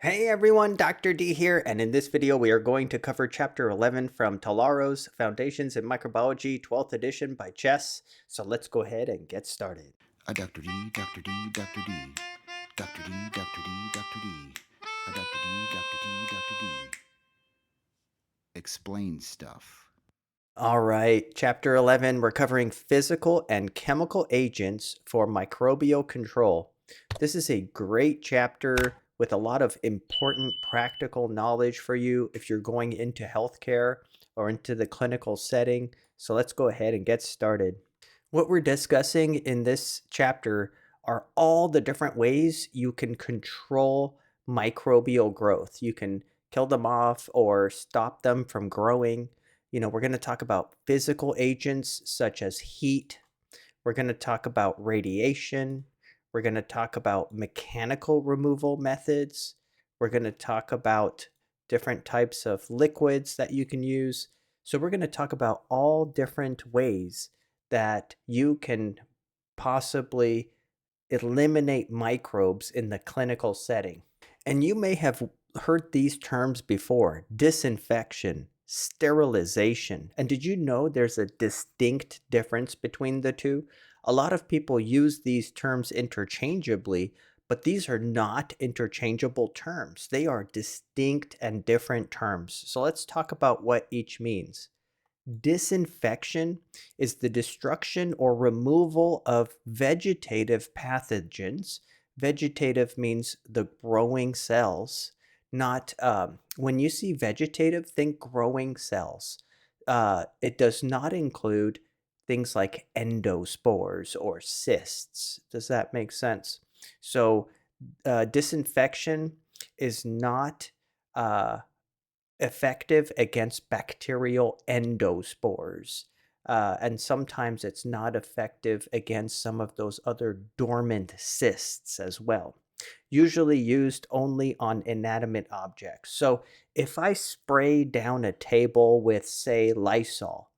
Hey everyone, Dr. D here, and in this video we are going to cover Chapter 11 from Talaro's Foundations in Microbiology, 12th edition by Chess. So let's go ahead and get started. Dr. D, Dr. D, Dr. D, Dr. D, Dr. D, Dr. D, Dr. D, Dr. D, Dr. D. Explain stuff. All right, Chapter 11, we're covering physical and chemical agents for microbial control. This is a great chapter with a lot of important practical knowledge for you if you're going into healthcare or into the clinical setting. So let's go ahead and get started. What we're discussing in this chapter are all the different ways you can control microbial growth. You can kill them off or stop them from growing. We're going to talk about physical agents such as heat. We're going to talk about radiation. We're going to talk about mechanical removal methods. We're going to talk about different types of liquids that you can use. So we're going to talk about all different ways that you can possibly eliminate microbes in the clinical setting. And you may have heard these terms before: disinfection, sterilization. And did you know there's a distinct difference between the two? A lot of people use these terms interchangeably, but these are not interchangeable terms. They are distinct and different terms. So let's talk about what each means. Disinfection is the destruction or removal of vegetative pathogens. Vegetative means the growing cells, not when you see vegetative, think growing cells. It does not include things like endospores or cysts. Does that make sense? So, disinfection is not uh, effective against bacterial endospores. And sometimes it's not effective against some of those other dormant cysts as well. Usually used only on inanimate objects. So if I spray down a table with, say, Lysol,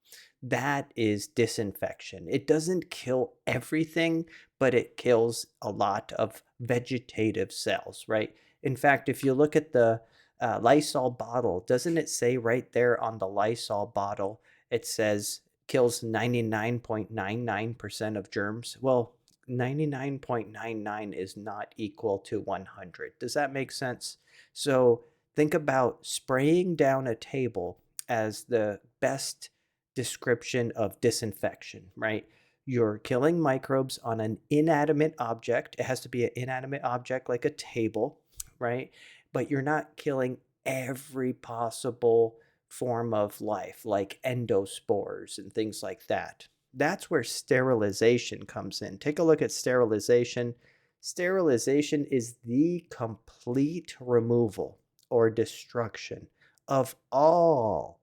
that is disinfection. It doesn't kill everything, but it kills a lot of vegetative cells, right? In fact, if you look at the Lysol bottle, doesn't it say right there on the Lysol bottle, it says kills 99.99% of germs? Well, 99.99 is not equal to 100. Does that make sense? So think about spraying down a table as the best description of disinfection, right? You're killing microbes on an inanimate object. It has to be an inanimate object like a table, right? But you're not killing every possible form of life, like endospores and things like that. That's where sterilization comes in. Take a look at sterilization. Sterilization is the complete removal or destruction of all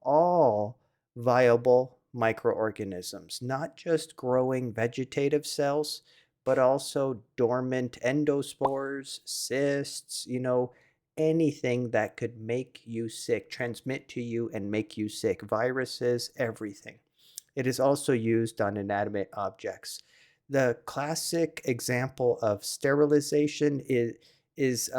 viable microorganisms, not just growing vegetative cells, but also dormant endospores, cysts, anything that could make you sick, transmit to you and make you sick, viruses, everything. It is also used on inanimate objects. The classic example of sterilization is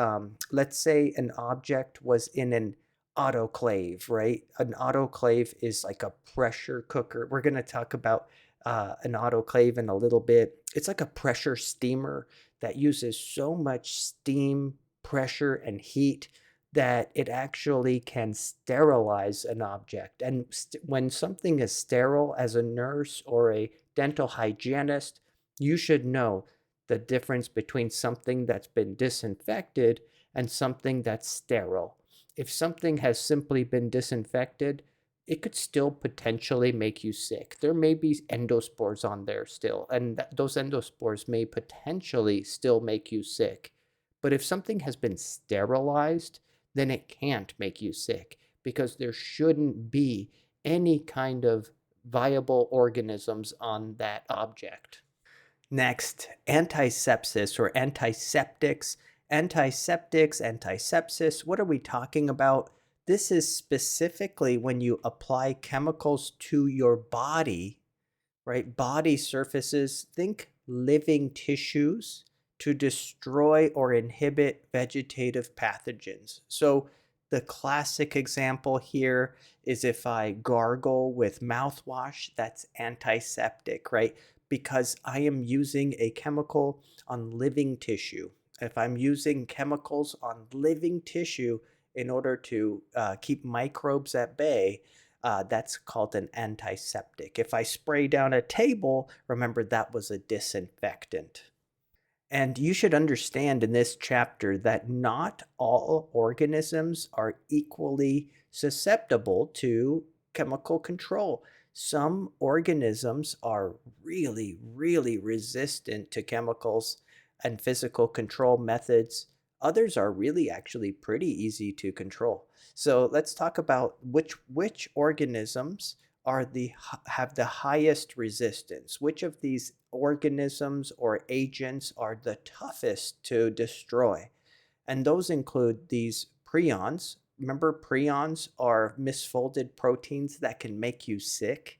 let's say an object was in an autoclave, right? An autoclave is like a pressure cooker. We're going to talk about an autoclave in a little bit. It's like a pressure steamer that uses so much steam, pressure, and heat that it actually can sterilize an object. And when something is sterile, as a nurse or a dental hygienist, you should know the difference between something that's been disinfected and something that's sterile. If something has simply been disinfected, it could still potentially make you sick. There may be endospores on there still, and those endospores may potentially still make you sick. But if something has been sterilized, then it can't make you sick because there shouldn't be any kind of viable organisms on that object. Next, antisepsis or antiseptics. Antiseptics, antisepsis, what are we talking about? This is specifically when you apply chemicals to your body, right? Body surfaces, think living tissues, to destroy or inhibit vegetative pathogens. So the classic example here is if I gargle with mouthwash, that's antiseptic, right? Because I am using a chemical on living tissue. If I'm using chemicals on living tissue in order to keep microbes at bay, that's called an antiseptic. If I spray down a table, remember that was a disinfectant. And you should understand in this chapter that not all organisms are equally susceptible to chemical control. Some organisms are really, really resistant to chemicals and physical control methods. Others are really actually pretty easy to control. So let's talk about which organisms are have the highest resistance. Which of these organisms or agents are the toughest to destroy? And those include these prions. Remember, prions are misfolded proteins that can make you sick.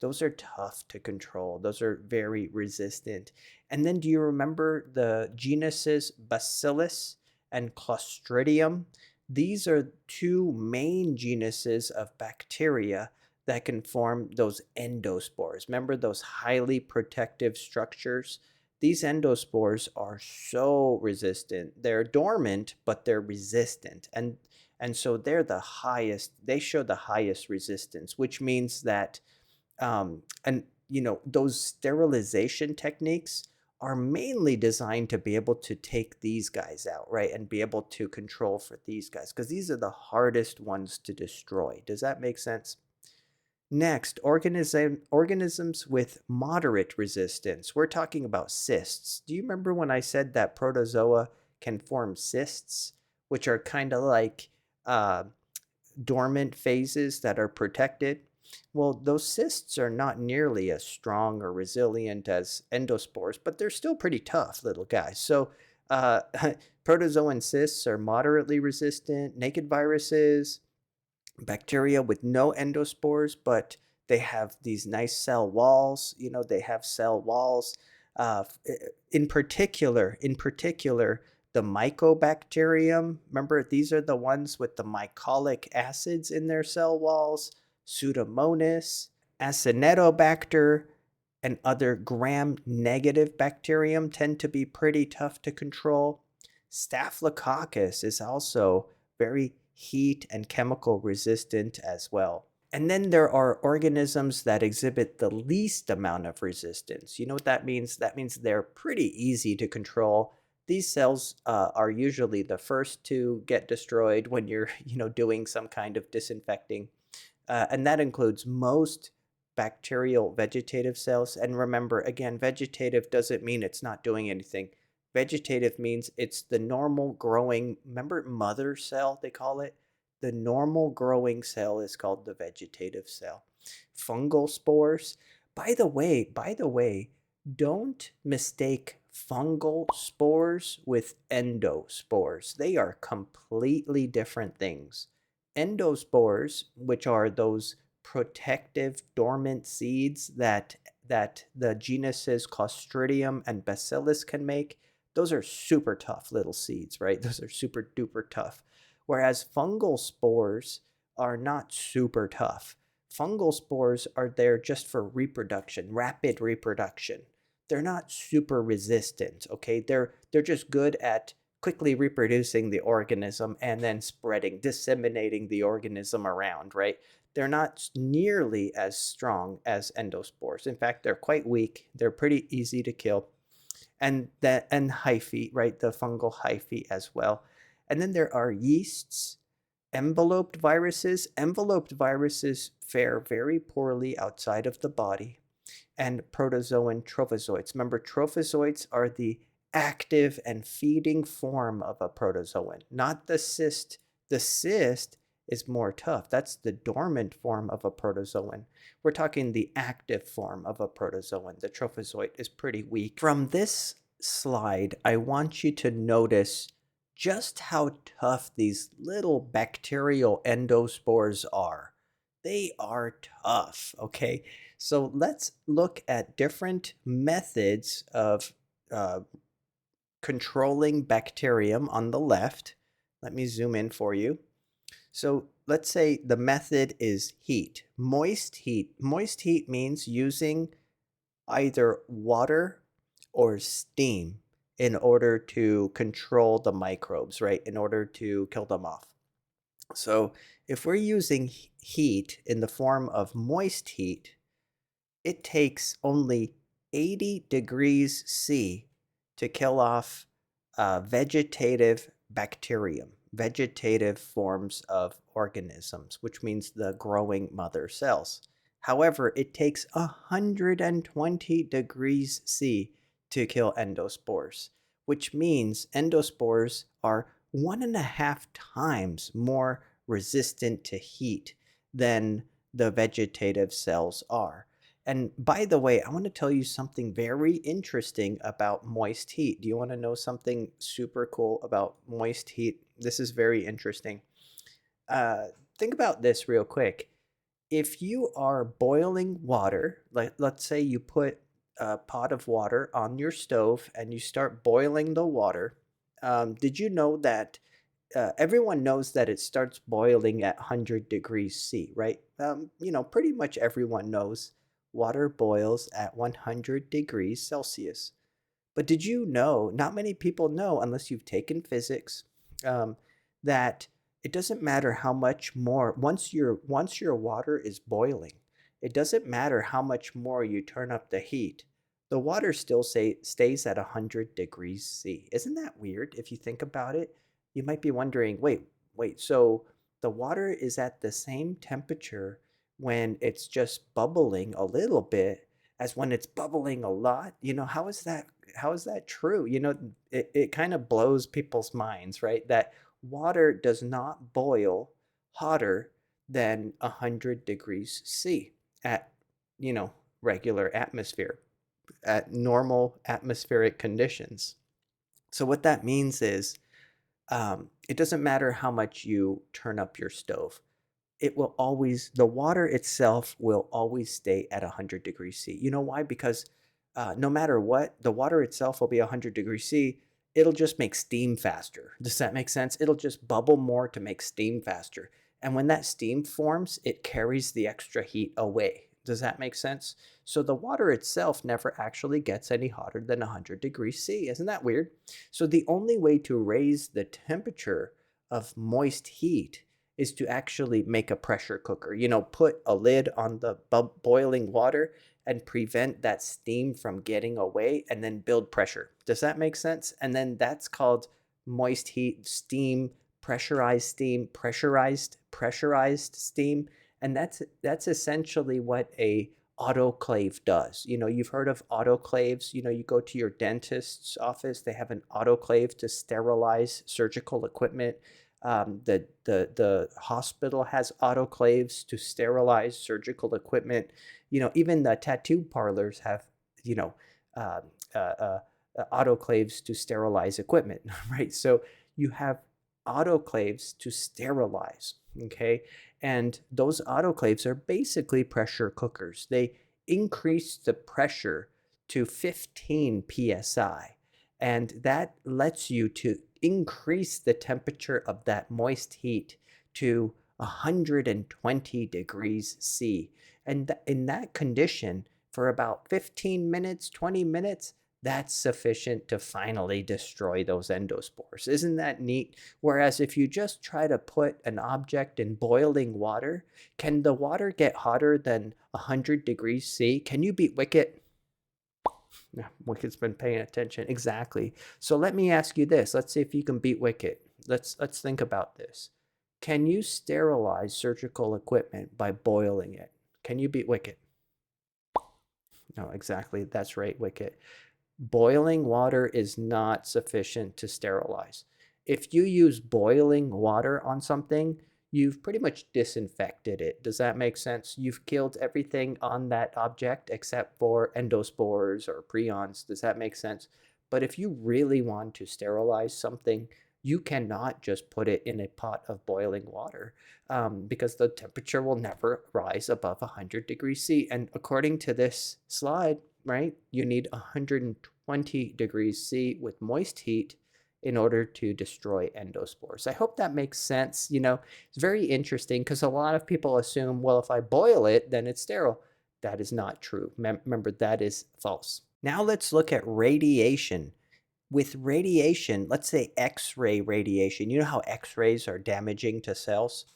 Those are tough to control. Those are very resistant. And then do you remember the genuses Bacillus and Clostridium? These are two main genuses of bacteria that can form those endospores. Remember those highly protective structures? These endospores are so resistant. They're dormant, but they're resistant. And so they're the highest, they show the highest resistance, which means that and those sterilization techniques are mainly designed to be able to take these guys out, right? And be able to control for these guys, because these are the hardest ones to destroy. Does that make sense? Next, organisms with moderate resistance. We're talking about cysts. Do you remember when I said that protozoa can form cysts, which are kind of like uh, dormant phases that are protected? Well, those cysts are not nearly as strong or resilient as endospores, but they're still pretty tough little guys. So, uh, protozoan cysts are moderately resistant. Naked viruses, bacteria with no endospores, but they have these nice cell walls. They have cell walls. Uh, in particular, the mycobacterium. Remember, these are the ones with the mycolic acids in their cell walls. Pseudomonas, Acinetobacter, and other gram-negative bacterium tend to be pretty tough to control. Staphylococcus is also very heat and chemical resistant as well. And then there are organisms that exhibit the least amount of resistance. You know what that means? That means they're pretty easy to control. These cells are usually the first to get destroyed when you're, doing some kind of disinfecting. And that includes most bacterial vegetative cells. And remember, again, vegetative doesn't mean it's not doing anything. Vegetative means it's the normal growing, remember mother cell, they call it? The normal growing cell is called the vegetative cell. Fungal spores. By the way, don't mistake fungal spores with endospores. They are completely different things. Endospores, which are those protective dormant seeds that the genuses Clostridium and Bacillus can make, those are super tough little seeds, right? Those are super duper tough. Whereas fungal spores are not super tough. Fungal spores are there just for reproduction, rapid reproduction. They're not super resistant, okay? They're just good at quickly reproducing the organism and then spreading, disseminating the organism around, right? They're not nearly as strong as endospores. In fact, they're quite weak. They're pretty easy to kill. And hyphae, right? The fungal hyphae as well. And then there are yeasts, enveloped viruses. Enveloped viruses fare very poorly outside of the body. And protozoan trophozoites. Remember, trophozoites are the active and feeding form of a protozoan, not the cyst. The cyst is more tough. That's the dormant form of a protozoan. We're talking the active form of a protozoan. The trophozoite is pretty weak. From this slide, I want you to notice just how tough these little bacterial endospores are. They are tough, okay? So let's look at different methods of uh, controlling bacterium on the left. Let me zoom in for you. So let's say the method is heat. Moist heat. Moist heat means using either water or steam in order to control the microbes, right? In order to kill them off. So if we're using heat in the form of moist heat, it takes only 80 degrees C to kill off vegetative bacterium, vegetative forms of organisms, which means the growing mother cells. However, it takes 120 degrees C to kill endospores, which means endospores are 1.5 times more resistant to heat than the vegetative cells are. And by the way, I want to tell you something very interesting about moist heat. Do you want to know something super cool about moist heat? This is very interesting. Uh, think about this real quick. If you are boiling water, like let's say you put a pot of water on your stove and you start boiling the water, did you know that everyone knows that it starts boiling at 100 degrees C, right? Pretty much everyone knows water boils at 100 degrees Celsius. But did you know, not many people know unless you've taken physics, um, that it doesn't matter how much more, once your water is boiling, it doesn't matter how much more you turn up the heat. The water still stays at 100 degrees C. Isn't that weird if you think about it? You might be wondering, wait, so the water is at the same temperature when it's just bubbling a little bit as when it's bubbling a lot? How is that true? It kind of blows people's minds, right? That water does not boil hotter than 100 degrees C at, regular atmosphere, at normal atmospheric conditions. So what that means is it doesn't matter how much you turn up your stove. The water itself will always stay at 100 degrees C. You know why? Because no matter what, the water itself will be 100 degrees C. It'll just make steam faster. Does that make sense? It'll just bubble more to make steam faster. And when that steam forms, it carries the extra heat away. Does that make sense? So the water itself never actually gets any hotter than 100 degrees C. Isn't that weird? So the only way to raise the temperature of moist heat is to actually make a pressure cooker. Put a lid on the boiling water and prevent that steam from getting away and then build pressure. Does that make sense? And then that's called moist heat, steam, pressurized steam. And that's essentially what a autoclave does. You've heard of autoclaves. You go to your dentist's office, they have an autoclave to sterilize surgical equipment. The hospital has autoclaves to sterilize surgical equipment. Even the tattoo parlors have, you know, uh, uh, uh, autoclaves to sterilize equipment, right? So you have autoclaves to sterilize, okay? And those autoclaves are basically pressure cookers. They increase the pressure to 15 psi, and that lets you to increase the temperature of that moist heat to 120 degrees C. And in that condition, for about 15 minutes, 20 minutes, that's sufficient to finally destroy those endospores. Isn't that neat? Whereas if you just try to put an object in boiling water, can the water get hotter than 100 degrees C? Can you beat Wicket? Yeah, Wicket's been paying attention. Exactly. So let me ask you this. Let's see if you can beat Wicket. Let's think about this. Can you sterilize surgical equipment by boiling it? Can you beat Wicket? No, exactly. That's right, Wicket. Boiling water is not sufficient to sterilize. If you use boiling water on something, you've pretty much disinfected it. Does that make sense? You've killed everything on that object except for endospores or prions. Does that make sense? But if you really want to sterilize something, you cannot just put it in a pot of boiling water because the temperature will never rise above 100 degrees C. And according to this slide, right, you need 20 degrees C with moist heat in order to destroy endospores. I hope that makes sense. It's very interesting because a lot of people assume, well, if I boil it, then it's sterile. That is not true. Remember, that is false. Now let's look at radiation. With radiation, let's say X-ray radiation, you know how X-rays are damaging to cells?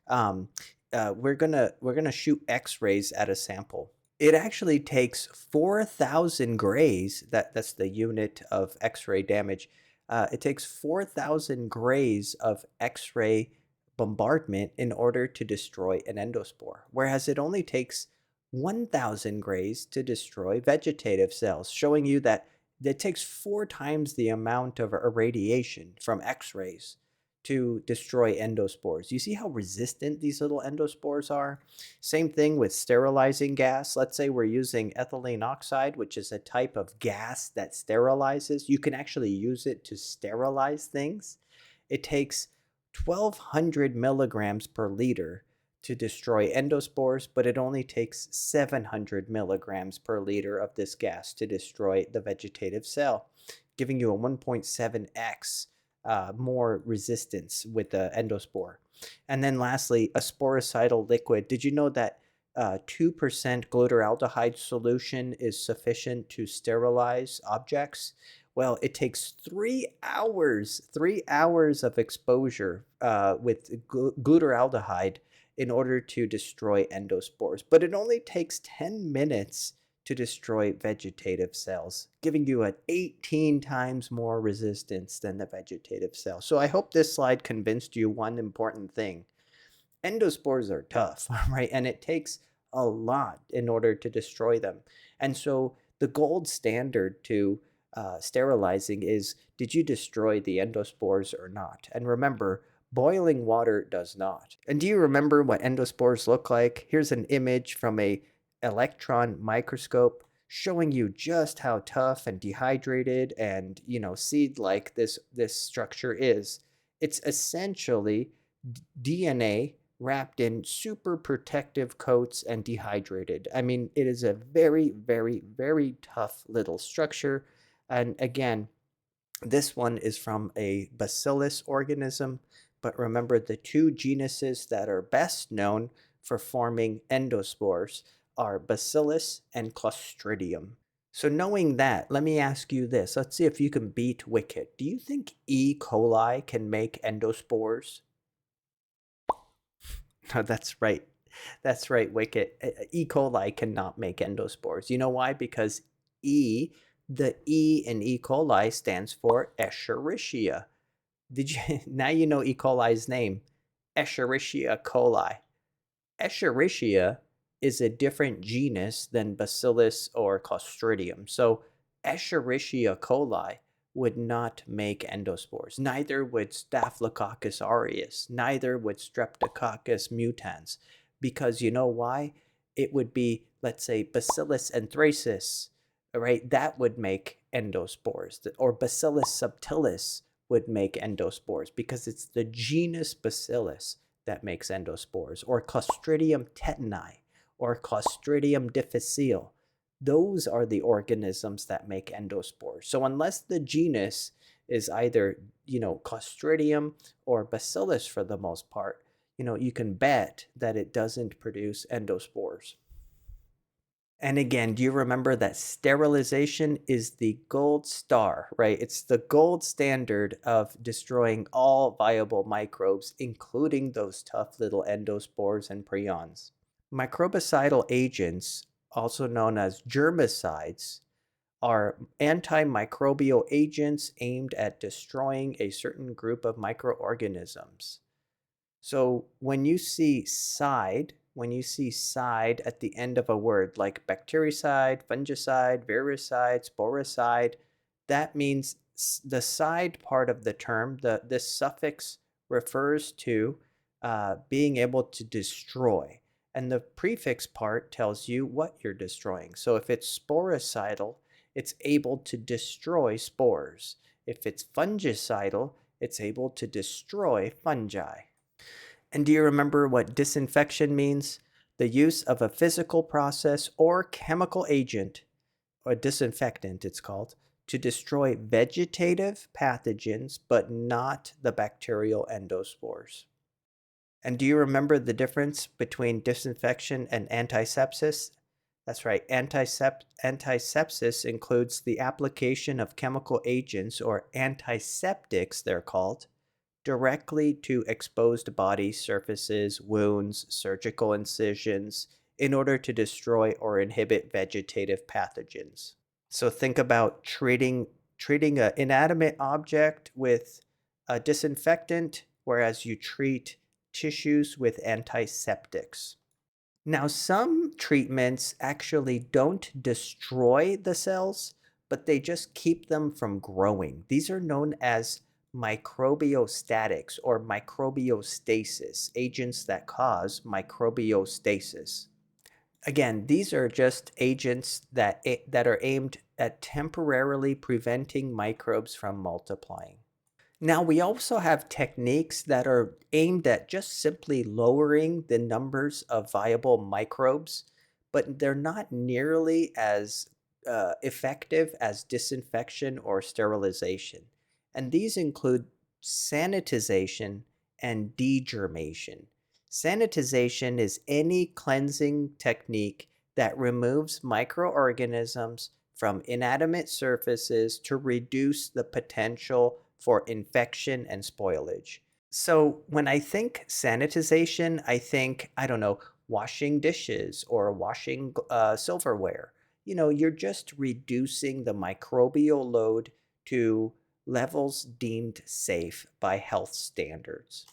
Um, we're gonna shoot X-rays at a sample. It actually takes 4,000 grays. That's the unit of X-ray damage. It takes 4,000 grays of X-ray bombardment in order to destroy an endospore, whereas it only takes 1,000 grays to destroy vegetative cells, showing you that it takes 4 times the amount of irradiation from X-rays to destroy endospores. You see how resistant these little endospores are? Same thing with sterilizing gas. Let's say we're using ethylene oxide, which is a type of gas that sterilizes. You can actually use it to sterilize things. It takes 1,200 milligrams per liter to destroy endospores, but it only takes 700 milligrams per liter of this gas to destroy the vegetative cell, giving you a 1.7x more resistance with the endospore. And then lastly, a sporicidal liquid. Did you know that 2% glutaraldehyde solution is sufficient to sterilize objects? Well, it takes 3 hours of exposure with glutaraldehyde in order to destroy endospores. But it only takes 10 minutes to destroy vegetative cells, giving you an 18 times more resistance than the vegetative cell. So I hope this slide convinced you one important thing. Endospores are tough, right? And it takes a lot in order to destroy them. And so the gold standard to sterilizing is, did you destroy the endospores or not? And remember, boiling water does not. And do you remember what endospores look like? Here's an image from a electron microscope showing you just how tough and dehydrated and seed-like this structure is. It's essentially DNA wrapped in super protective coats and dehydrated. I mean, it is a very, very, very tough little structure. And again, this one is from a bacillus organism, but remember the two genuses that are best known for forming endospores are Bacillus and Clostridium. So knowing that, let me ask you this. Let's see if you can beat Wicket. Do you think E. coli can make endospores? No, that's right. That's right, Wicket. E. coli cannot make endospores. You know why? Because the E in E. coli stands for Escherichia. Did you now you know E. coli's name? Escherichia coli. Escherichia is a different genus than Bacillus or Clostridium. So Escherichia coli would not make endospores. Neither would Staphylococcus aureus. Neither would Streptococcus mutans. Because you know why? It would be, let's say, Bacillus anthracis, right? That would make endospores. Or Bacillus subtilis would make endospores because it's the genus Bacillus that makes endospores. Or Clostridium tetani or Clostridium difficile. Those are the organisms that make endospores. So unless the genus is either, Clostridium or Bacillus for the most part, you can bet that it doesn't produce endospores. And again, do you remember that sterilization is the gold star, right? It's the gold standard of destroying all viable microbes, including those tough little endospores and prions. Microbicidal agents, also known as germicides, are antimicrobial agents aimed at destroying a certain group of microorganisms. So when you see side at the end of a word like bactericide, fungicide, virucide, sporicide, that means the side part of the term, this suffix refers to being able to destroy. And the prefix part tells you what you're destroying. So if it's sporicidal, it's able to destroy spores. If it's fungicidal, it's able to destroy fungi. And do you remember what disinfection means? The use of a physical process or chemical agent, or disinfectant it's called, to destroy vegetative pathogens, but not the bacterial endospores. And do you remember the difference between disinfection and antisepsis? That's right. Antisepsis includes the application of chemical agents, or antiseptics they're called, directly to exposed body surfaces, wounds, surgical incisions, in order to destroy or inhibit vegetative pathogens. So think about treating an inanimate object with a disinfectant, whereas you treat tissues with antiseptics. Now, some treatments actually don't destroy the cells, but they just keep them from growing. These are known as microbiostatics or microbiostasis, agents that cause microbiostasis. Again, these are just agents that are aimed at temporarily preventing microbes from multiplying. Now, we also have techniques that are aimed at just simply lowering the numbers of viable microbes, but they're not nearly as effective as disinfection or sterilization. And these include sanitization and degermation. Sanitization is any cleansing technique that removes microorganisms from inanimate surfaces to reduce the potential for infection and spoilage. So when I think sanitization, I think, I don't know, washing dishes or washing silverware. You're just reducing the microbial load to levels deemed safe by health standards.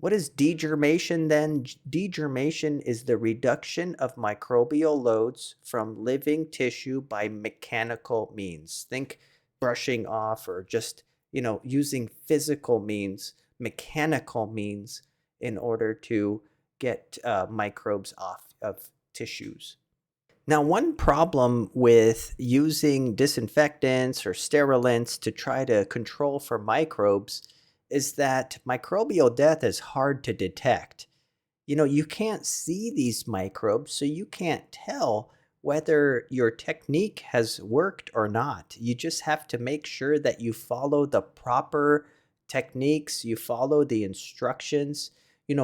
What is degermation then? Degermation is the reduction of microbial loads from living tissue by mechanical means. Think brushing off, or just, using physical means, mechanical means, in order to get microbes off of tissues. Now, one problem with using disinfectants or sterilants to try to control for microbes is that microbial death is hard to detect. You can't see these microbes, so you can't tell whether your technique has worked or not. You just have to make sure that you follow the proper techniques, you follow the instructions.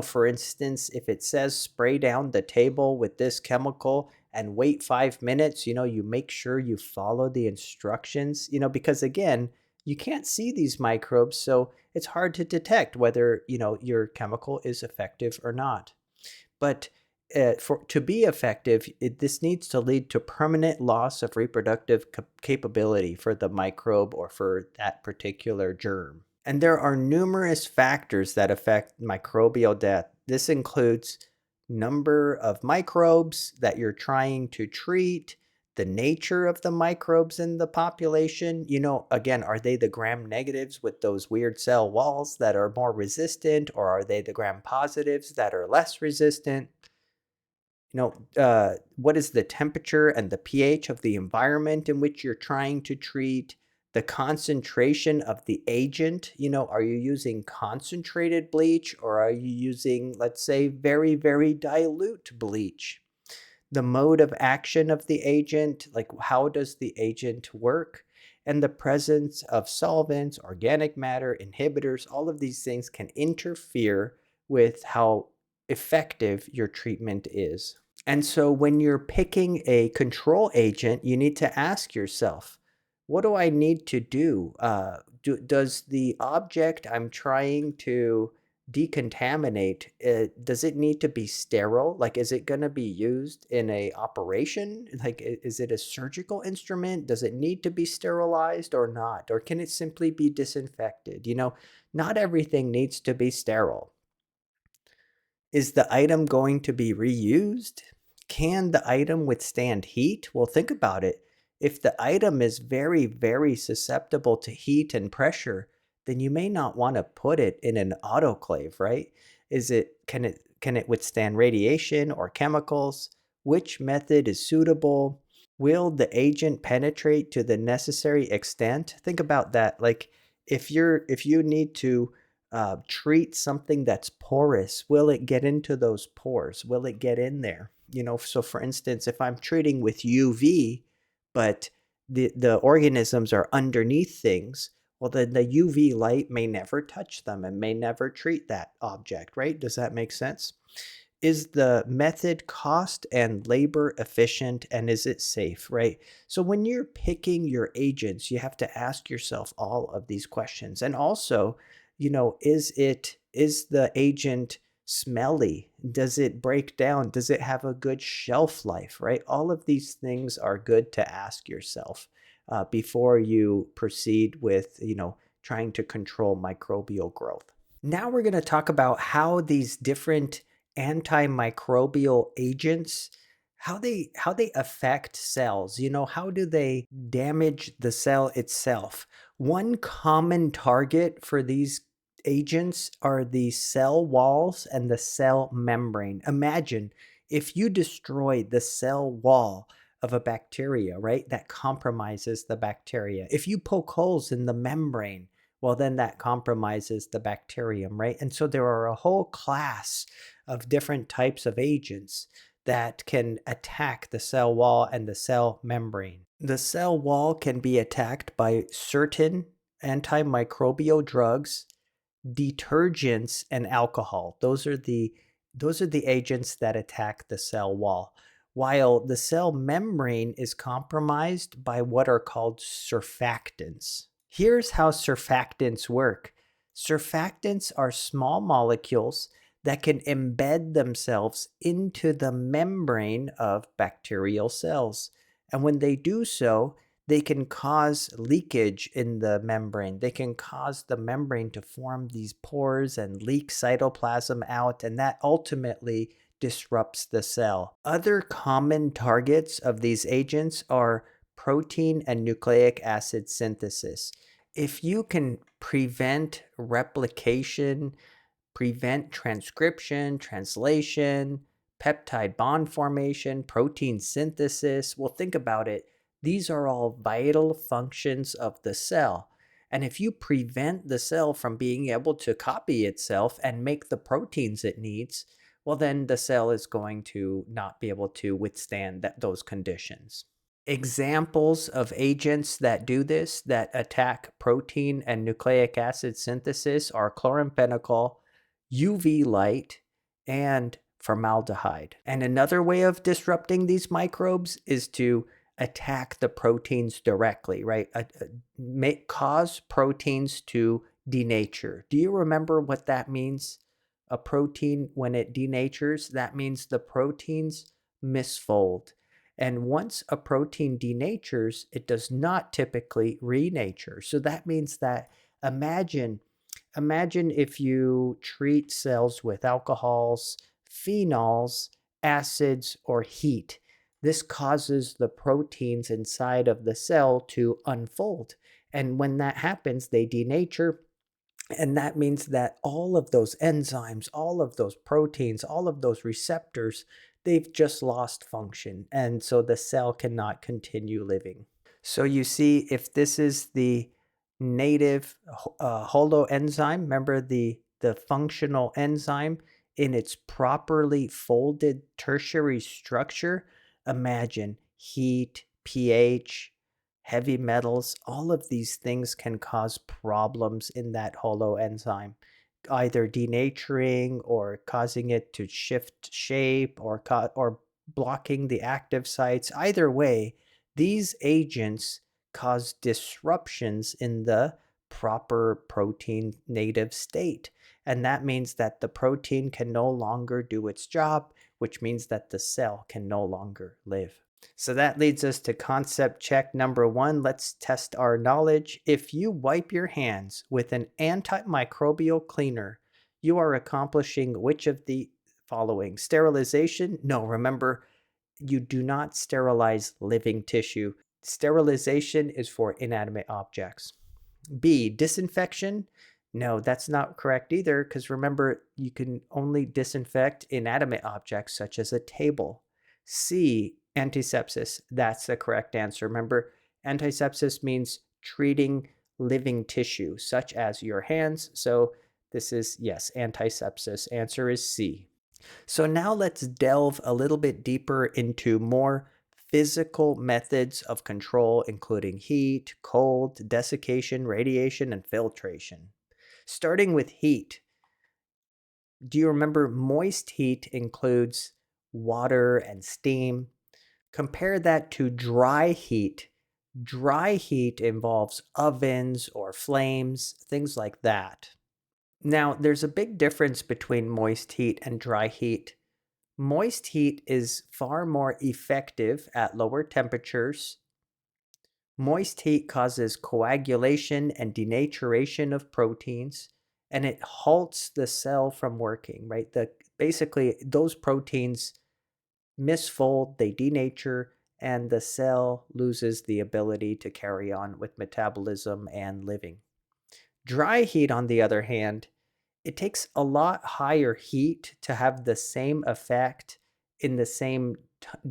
For instance, if it says spray down the table with this chemical and wait 5 minutes, you make sure you follow the instructions, because again, you can't see these microbes, so it's hard to detect whether, your chemical is effective or not. But to be effective, this needs to lead to permanent loss of reproductive capability for the microbe or for that particular germ. And there are numerous factors that affect microbial death. This includes number of microbes that you're trying to treat, the nature of the microbes in the population. Again, are they the gram negatives with those weird cell walls that are more resistant, or are they the gram positives that are less resistant? What is the temperature and the pH of the environment in which you're trying to treat? The concentration of the agent. Are you using concentrated bleach, or are you using, let's say, very, very dilute bleach? The mode of action of the agent, like how does the agent work? And the presence of solvents, organic matter, inhibitors, all of these things can interfere with how effective your treatment is. And so when you're picking a control agent, you need to ask yourself, what do I need to do? Does the object I'm trying to decontaminate, does it need to be sterile? Like, is it going to be used in a operation? Like, is it a surgical instrument? Does it need to be sterilized or not? Or can it simply be disinfected? Not everything needs to be sterile. Is the item going to be reused? Can the item withstand heat? Well, think about it. If the item is very, very susceptible to heat and pressure, then you may not want to put it in an autoclave, right? Can it withstand radiation or chemicals? Which method is suitable? Will the agent penetrate to the necessary extent? Think about that. Like, if you need to treat something that's porous, will it get into those pores? Will it get in there? So for instance, if I'm treating with UV, but the organisms are underneath things, well, then the UV light may never touch them and may never treat that object, right? Does that make sense? Is the method cost and labor efficient, and is it safe, right? So when you're picking your agents, you have to ask yourself all of these questions. And also, is the agent smelly? Does it break down? Does it have a good shelf life, right? All of these things are good to ask yourself before you proceed with, trying to control microbial growth. Now we're going to talk about how these different antimicrobial agents, how they affect cells. How do they damage the cell itself? One common target for these agents are the cell walls and the cell membrane. Imagine if you destroy the cell wall of a bacteria, right? That compromises the bacteria. If you poke holes in the membrane, well, then that compromises the bacterium, right? And so there are a whole class of different types of agents that can attack the cell wall and the cell membrane. The cell wall can be attacked by certain antimicrobial drugs, detergents, and alcohol. Those are the agents that attack the cell wall. While the cell membrane is compromised by what are called surfactants. Here's how surfactants work. Surfactants are small molecules that can embed themselves into the membrane of bacterial cells. And when they do so, they can cause leakage in the membrane. They can cause the membrane to form these pores and leak cytoplasm out, and that ultimately disrupts the cell. Other common targets of these agents are protein and nucleic acid synthesis. If you can prevent replication, prevent transcription, translation, peptide bond formation, protein synthesis. Well, think about it. These are all vital functions of the cell. And if you prevent the cell from being able to copy itself and make the proteins it needs, well, then the cell is going to not be able to withstand those conditions. Examples of agents that do this, that attack protein and nucleic acid synthesis, are chloramphenicol, UV light, and formaldehyde. And another way of disrupting these microbes is to attack the proteins directly, right? Cause proteins to denature. Do you remember what that means? A protein, when it denatures, that means the proteins misfold. And once a protein denatures, it does not typically renature. So that means that imagine if you treat cells with alcohols, phenols, acids, or heat. This causes the proteins inside of the cell to unfold. And when that happens, they denature. And that means that all of those enzymes, all of those proteins, all of those receptors, they've just lost function. And so the cell cannot continue living. So you see, if this is the native holoenzyme, remember the functional enzyme in its properly folded tertiary structure, imagine heat, pH, heavy metals, all of these things can cause problems in that holoenzyme, either denaturing or causing it to shift shape or blocking the active sites. Either way, these agents cause disruptions in the proper protein native state. And that means that the protein can no longer do its job, which means that the cell can no longer live. So that leads us to concept check number 1. Let's test our knowledge. If you wipe your hands with an antimicrobial cleaner, you are accomplishing which of the following? Sterilization? No, remember, you do not sterilize living tissue. Sterilization is for inanimate objects. B, disinfection? No, that's not correct either, because remember, you can only disinfect inanimate objects such as a table. C, antisepsis. That's the correct answer. Remember, antisepsis means treating living tissue, such as your hands. So this is, yes, antisepsis. Answer is C. So now let's delve a little bit deeper into more physical methods of control, including heat, cold, desiccation, radiation, and filtration. Starting with heat, do you remember moist heat includes water and steam? Compare that to dry heat. Dry heat involves ovens or flames, things like that. Now, there's a big difference between moist heat and dry heat. Moist heat is far more effective at lower temperatures. Moist heat causes coagulation and denaturation of proteins, and it halts the cell from working, right? Basically, those proteins misfold, they denature, and the cell loses the ability to carry on with metabolism and living. Dry heat, on the other hand, it takes a lot higher heat to have the same effect in the same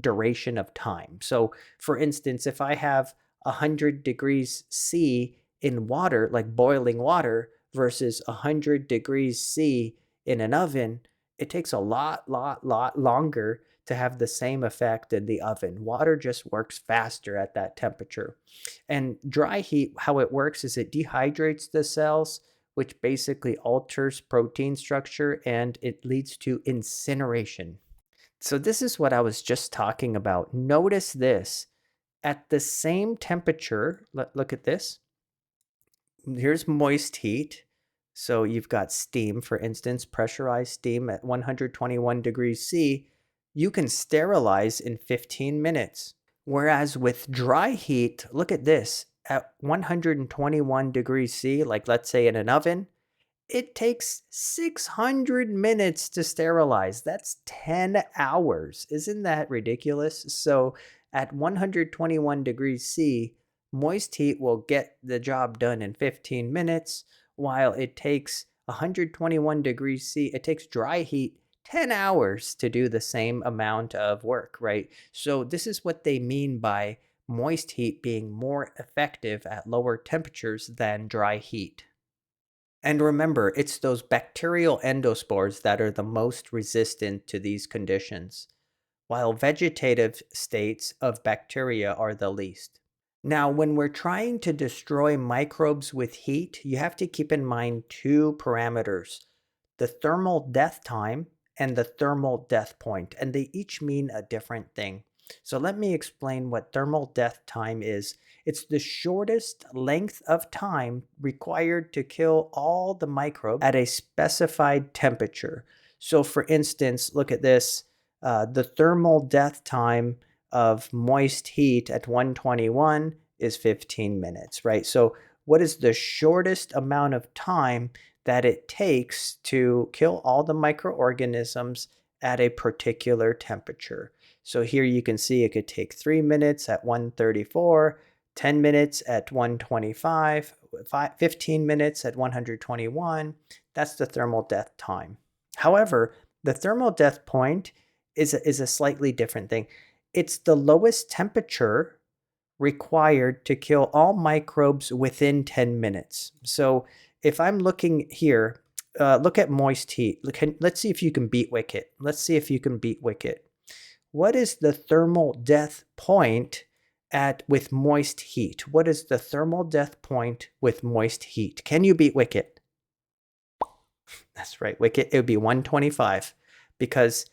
duration of time. So, for instance, if I have 100 degrees C in water, like boiling water, versus 100 degrees C in an oven, it takes a lot longer to have the same effect in the oven. Water just works faster at that temperature. And dry heat, how it works is it dehydrates the cells, which basically alters protein structure, and it leads to incineration. So this is what I was just talking about. Notice this. At the same temperature, look at this. Here's moist heat. So you've got steam, for instance, pressurized steam at 121 degrees C. You can sterilize in 15 minutes. Whereas with dry heat, look at this. At 121 degrees C, like let's say in an oven, it takes 600 minutes to sterilize. That's 10 hours. Isn't that ridiculous? So at 121 degrees C, moist heat will get the job done in 15 minutes, while it takes 121 degrees C, it takes dry heat 10 hours to do the same amount of work, right? So this is what they mean by moist heat being more effective at lower temperatures than dry heat. And remember, it's those bacterial endospores that are the most resistant to these conditions, while vegetative states of bacteria are the least. Now, when we're trying to destroy microbes with heat, you have to keep in mind two parameters: the thermal death time and the thermal death point, and they each mean a different thing. So let me explain what thermal death time is. It's the shortest length of time required to kill all the microbes at a specified temperature. So for instance, look at this. The thermal death time of moist heat at 121 is 15 minutes, right? So what is the shortest amount of time that it takes to kill all the microorganisms at a particular temperature? So here you can see it could take 3 minutes at 134, 10 minutes at 125, 15 minutes at 121. That's the thermal death time. However, the thermal death point is a slightly different thing. It's the lowest temperature required to kill all microbes within 10 minutes. So if I'm looking here, look at moist heat. Let's see if you can beat Wicket. Let's see if you can beat Wicket. What is the thermal death point with moist heat? What is the thermal death point with moist heat? Can you beat Wicket? That's right, Wicket. It would be 125, because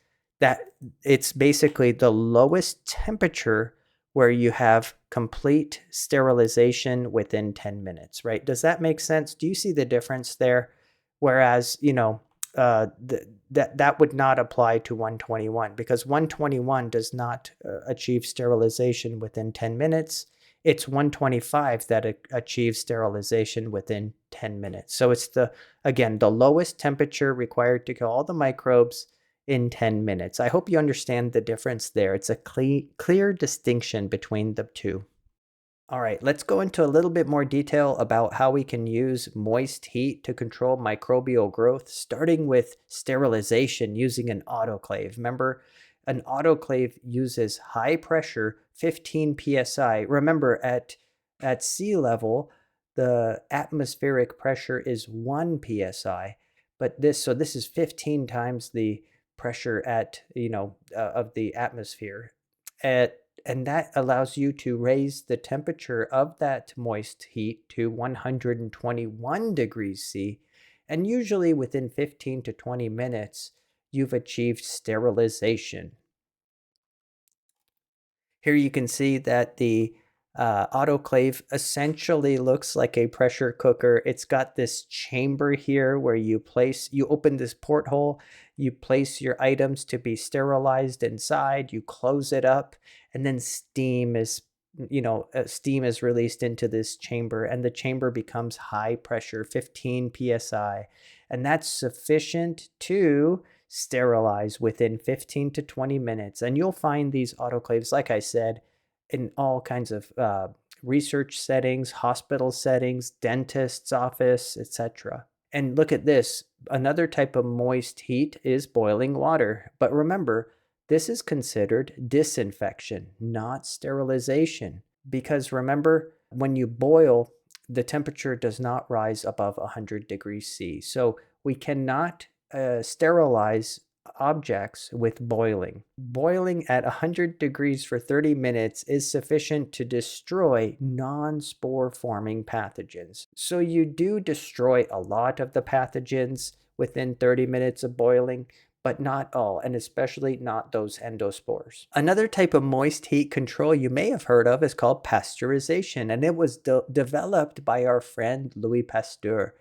it's basically the lowest temperature where you have complete sterilization within 10 minutes, right? Does that make sense? Do you see the difference there? Whereas, that would not apply to 121, because 121 does not achieve sterilization within 10 minutes. It's 125 that achieves sterilization within 10 minutes. So it's again, the lowest temperature required to kill all the microbes in 10 minutes. I hope you understand the difference there. It's a clear distinction between the two. All right, let's go into a little bit more detail about how we can use moist heat to control microbial growth, starting with sterilization using an autoclave. Remember, an autoclave uses high pressure, 15 psi. Remember, at sea level, the atmospheric pressure is 1 psi, but this is 15 times the pressure of the atmosphere. And that allows you to raise the temperature of that moist heat to 121 degrees C. And usually within 15 to 20 minutes, you've achieved sterilization. Here you can see that the autoclave essentially looks like a pressure cooker. It's got this chamber here where you open this porthole, you place your items to be sterilized inside, you close it up, and then steam is released into this chamber, and the chamber becomes high pressure, 15 psi, and that's sufficient to sterilize within 15 to 20 minutes. And you'll find these autoclaves, like I said, in all kinds of research settings, hospital settings, dentist's office, etc. And look at this. Another type of moist heat is boiling water. But remember, this is considered disinfection, not sterilization. Because remember, when you boil, the temperature does not rise above 100 degrees C. So we cannot sterilize objects with boiling. Boiling at 100 degrees for 30 minutes is sufficient to destroy non-spore forming pathogens. So you do destroy a lot of the pathogens within 30 minutes of boiling, but not all, and especially not those endospores. Another type of moist heat control you may have heard of is called pasteurization, and it was developed by our friend Louis Pasteur.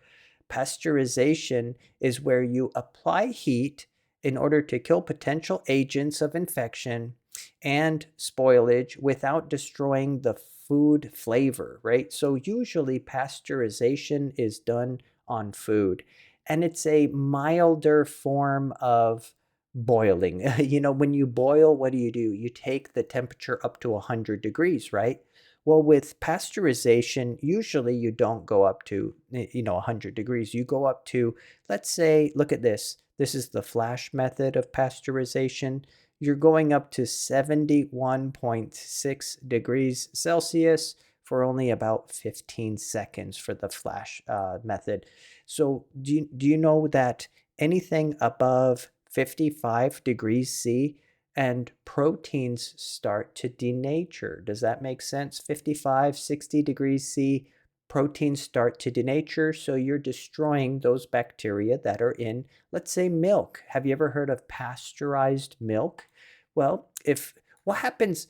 Pasteurization is where you apply heat in order to kill potential agents of infection and spoilage without destroying the food flavor, right? So usually pasteurization is done on food, and it's a milder form of boiling. When you boil, what do? You take the temperature up to 100 degrees, right? Well, with pasteurization, usually you don't go up to, 100 degrees. You go up to, let's say, look at this. This is the flash method of pasteurization. You're going up to 71.6 degrees Celsius for only about 15 seconds for the flash method. So do you know that anything above 55 degrees C and proteins start to denature? Does that make sense? 55, 60 degrees C, proteins start to denature, so you're destroying those bacteria that are in, let's say, milk. Have you ever heard of pasteurized milk? Well, if what happens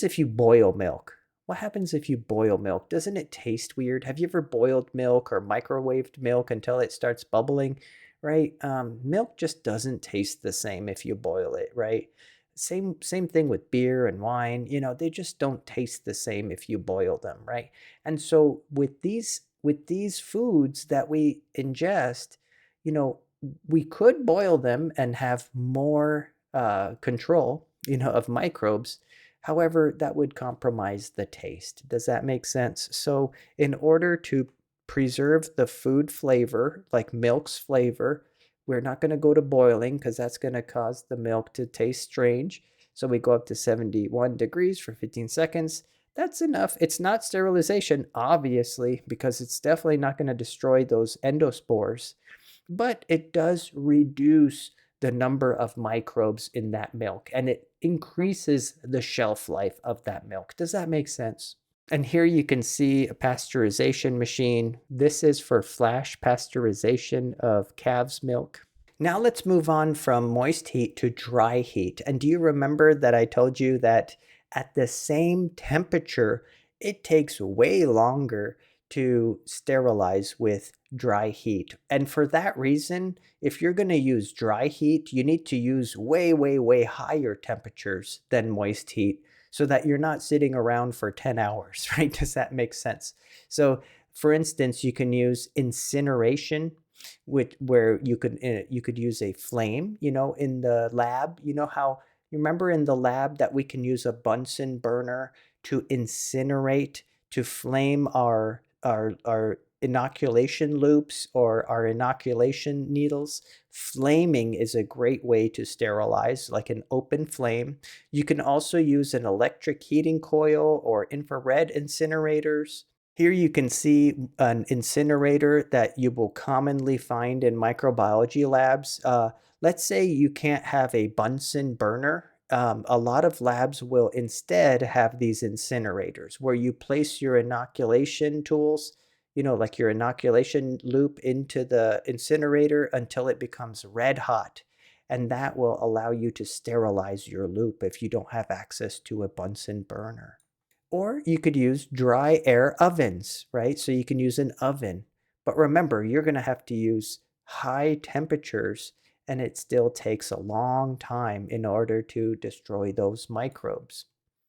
if you boil milk? What happens if you boil milk? Doesn't it taste weird? Have you ever boiled milk or microwaved milk until it starts bubbling? Right? Milk just doesn't taste the same if you boil it, right? Same thing with beer and wine. They just don't taste the same if you boil them, right? And so with these foods that we ingest, you know, we could boil them and have more control, of microbes. However, that would compromise the taste. Does that make sense? So, in order to preserve the food flavor, like milk's flavor, we're not going to go to boiling because that's going to cause the milk to taste strange. So we go up to 71 degrees for 15 seconds. That's enough. It's not sterilization, obviously, because it's definitely not going to destroy those endospores, but it does reduce the number of microbes in that milk, and it increases the shelf life of that milk. Does that make sense? And here you can see a pasteurization machine. This is for flash pasteurization of calves' milk. Now let's move on from moist heat to dry heat. And do you remember that I told you that at the same temperature, it takes way longer to sterilize with dry heat? And for that reason, if you're going to use dry heat, you need to use way, way, way higher temperatures than moist heat so that you're not sitting around for 10 hours, right? Does that make sense? So, for instance, you can use incineration, where you could use a flame, in the lab. You remember in the lab that we can use a Bunsen burner to incinerate, to flame our inoculation loops or our inoculation needles. Flaming is a great way to sterilize, like an open flame. You can also use an electric heating coil or infrared incinerators. Here you can see an incinerator that you will commonly find in microbiology labs. Let's say you can't have a Bunsen burner A lot of labs will instead have these incinerators where you place your inoculation tools, like your inoculation loop into the incinerator until it becomes red hot. And that will allow you to sterilize your loop if you don't have access to a Bunsen burner. Or you could use dry air ovens, right? So you can use an oven. But remember, you're going to have to use high temperatures, and it still takes a long time in order to destroy those microbes.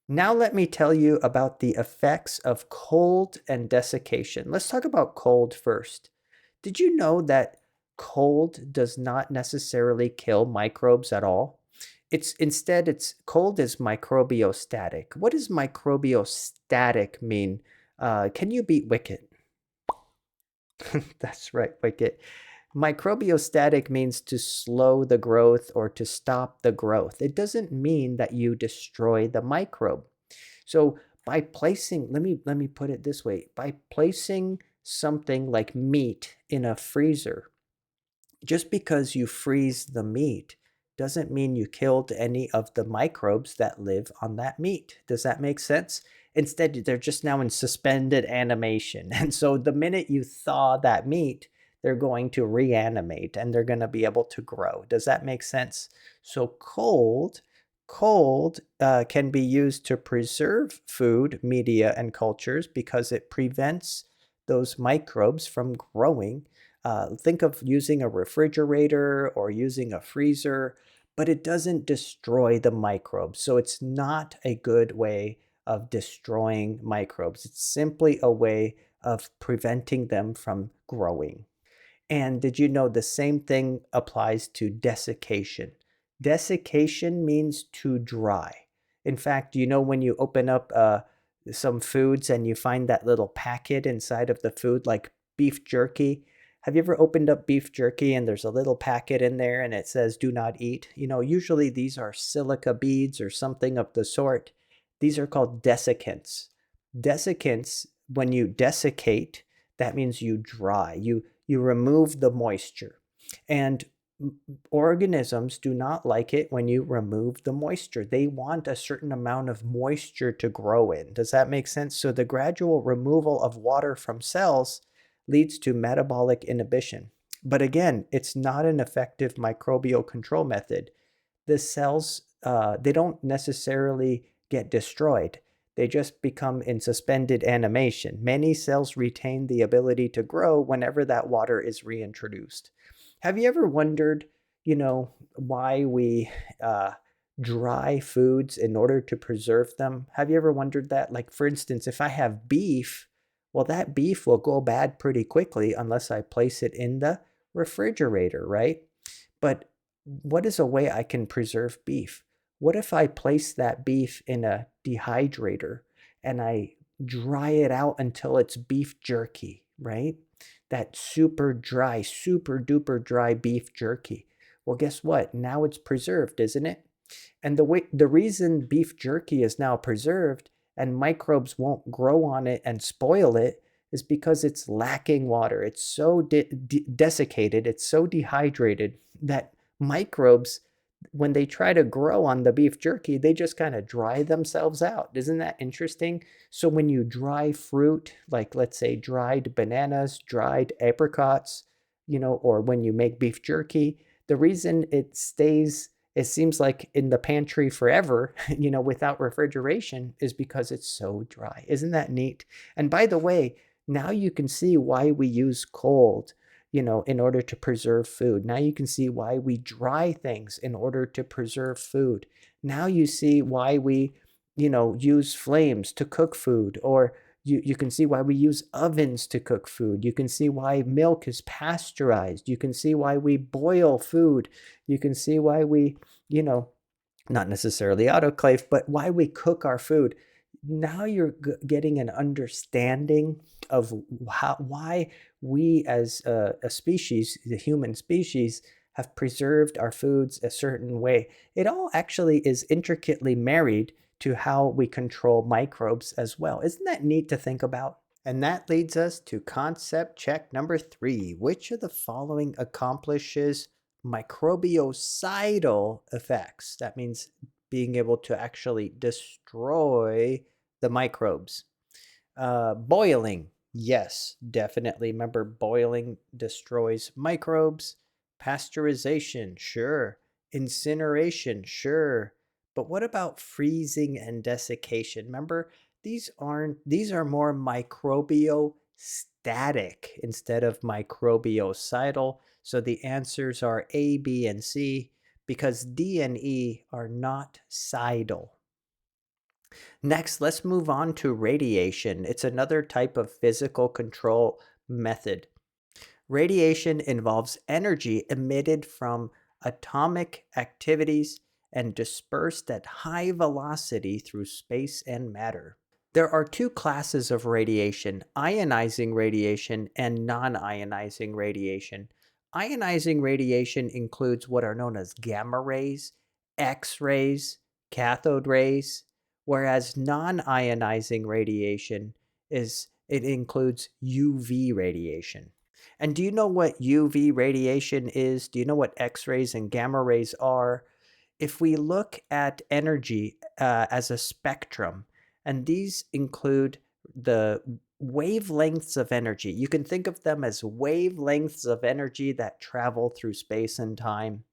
Now let me tell you about the effects of cold and desiccation. Let's talk about cold first. Did you know that cold does not necessarily kill microbes at all? It's cold is microbiostatic. What does microbiostatic mean? Can you beat Wicket? That's right, Wicket. Microbiostatic means to slow the growth or to stop the growth. It doesn't mean that you destroy the microbe. So by placing, let me put it this way, by placing something like meat in a freezer, just because you freeze the meat doesn't mean you killed any of the microbes that live on that meat. Does that make sense? Instead, they're just now in suspended animation. And so the minute you thaw that meat, they're going to reanimate and they're going to be able to grow. Does that make sense? So cold can be used to preserve food, media, and cultures because it prevents those microbes from growing. Think of using a refrigerator or using a freezer, but it doesn't destroy the microbes. So it's not a good way of destroying microbes. It's simply a way of preventing them from growing. And did you know the same thing applies to desiccation? Desiccation means to dry. In fact, when you open up some foods and you find that little packet inside of the food, like beef jerky? Have you ever opened up beef jerky and there's a little packet in there and it says do not eat? Usually these are silica beads or something of the sort. These are called desiccants. Desiccants, when you desiccate, that means you dry. You remove the moisture. And organisms do not like it when you remove the moisture. They want a certain amount of moisture to grow in. Does that make sense? So the gradual removal of water from cells leads to metabolic inhibition. But again, it's not an effective microbial control method. The cells, they don't necessarily get destroyed. They just become in suspended animation. Many cells retain the ability to grow whenever that water is reintroduced. Have you ever wondered, why we dry foods in order to preserve them? Have you ever wondered that? Like, for instance, if I have beef, well, that beef will go bad pretty quickly unless I place it in the refrigerator, right? But what is a way I can preserve beef? What if I place that beef in a dehydrator and I dry it out until it's beef jerky, right? That super dry, super duper dry beef jerky. Well, guess what? Now it's preserved, isn't it? And the reason beef jerky is now preserved and microbes won't grow on it and spoil it is because it's lacking water. It's so desiccated, it's so dehydrated that microbes, when they try to grow on the beef jerky, they just kind of dry themselves out. Isn't that interesting? So when you dry fruit, like let's say dried bananas, dried apricots, or when you make beef jerky, the reason it seems like in the pantry forever, without refrigeration is because it's so dry. Isn't that neat? And by the way, now you can see why we use cold, in order to preserve food. Now you can see why we dry things in order to preserve food. Now you see why we, use flames to cook food, or you can see why we use ovens to cook food. You can see why milk is pasteurized. You can see why we boil food. You can see why we, not necessarily autoclave, but why we cook our food. Now you're getting an understanding of why we as a species, the human species, have preserved our foods a certain way. It all actually is intricately married to how we control microbes as well. Isn't that neat to think about? And that leads us to concept check number 3. Which of the following accomplishes microbicidal effects? That means being able to actually destroy the microbes. Boiling, yes, definitely. Remember, boiling destroys microbes. Pasteurization, sure. Incineration, sure. But what about freezing and desiccation? Remember, these are more microbiostatic instead of microbiocidal. So the answers are A, B, and C because D and E are not cidal. Next, let's move on to radiation. It's another type of physical control method. Radiation involves energy emitted from atomic activities and dispersed at high velocity through space and matter. There are two classes of radiation, ionizing radiation and non-ionizing radiation. Ionizing radiation includes what are known as gamma rays, X-rays, cathode rays, whereas non-ionizing radiation it includes UV radiation. And do you know what UV radiation is? Do you know what X-rays and gamma rays are? If we look at energy as a spectrum, and these include the wavelengths of energy. You can think of them as wavelengths of energy that travel through space and time.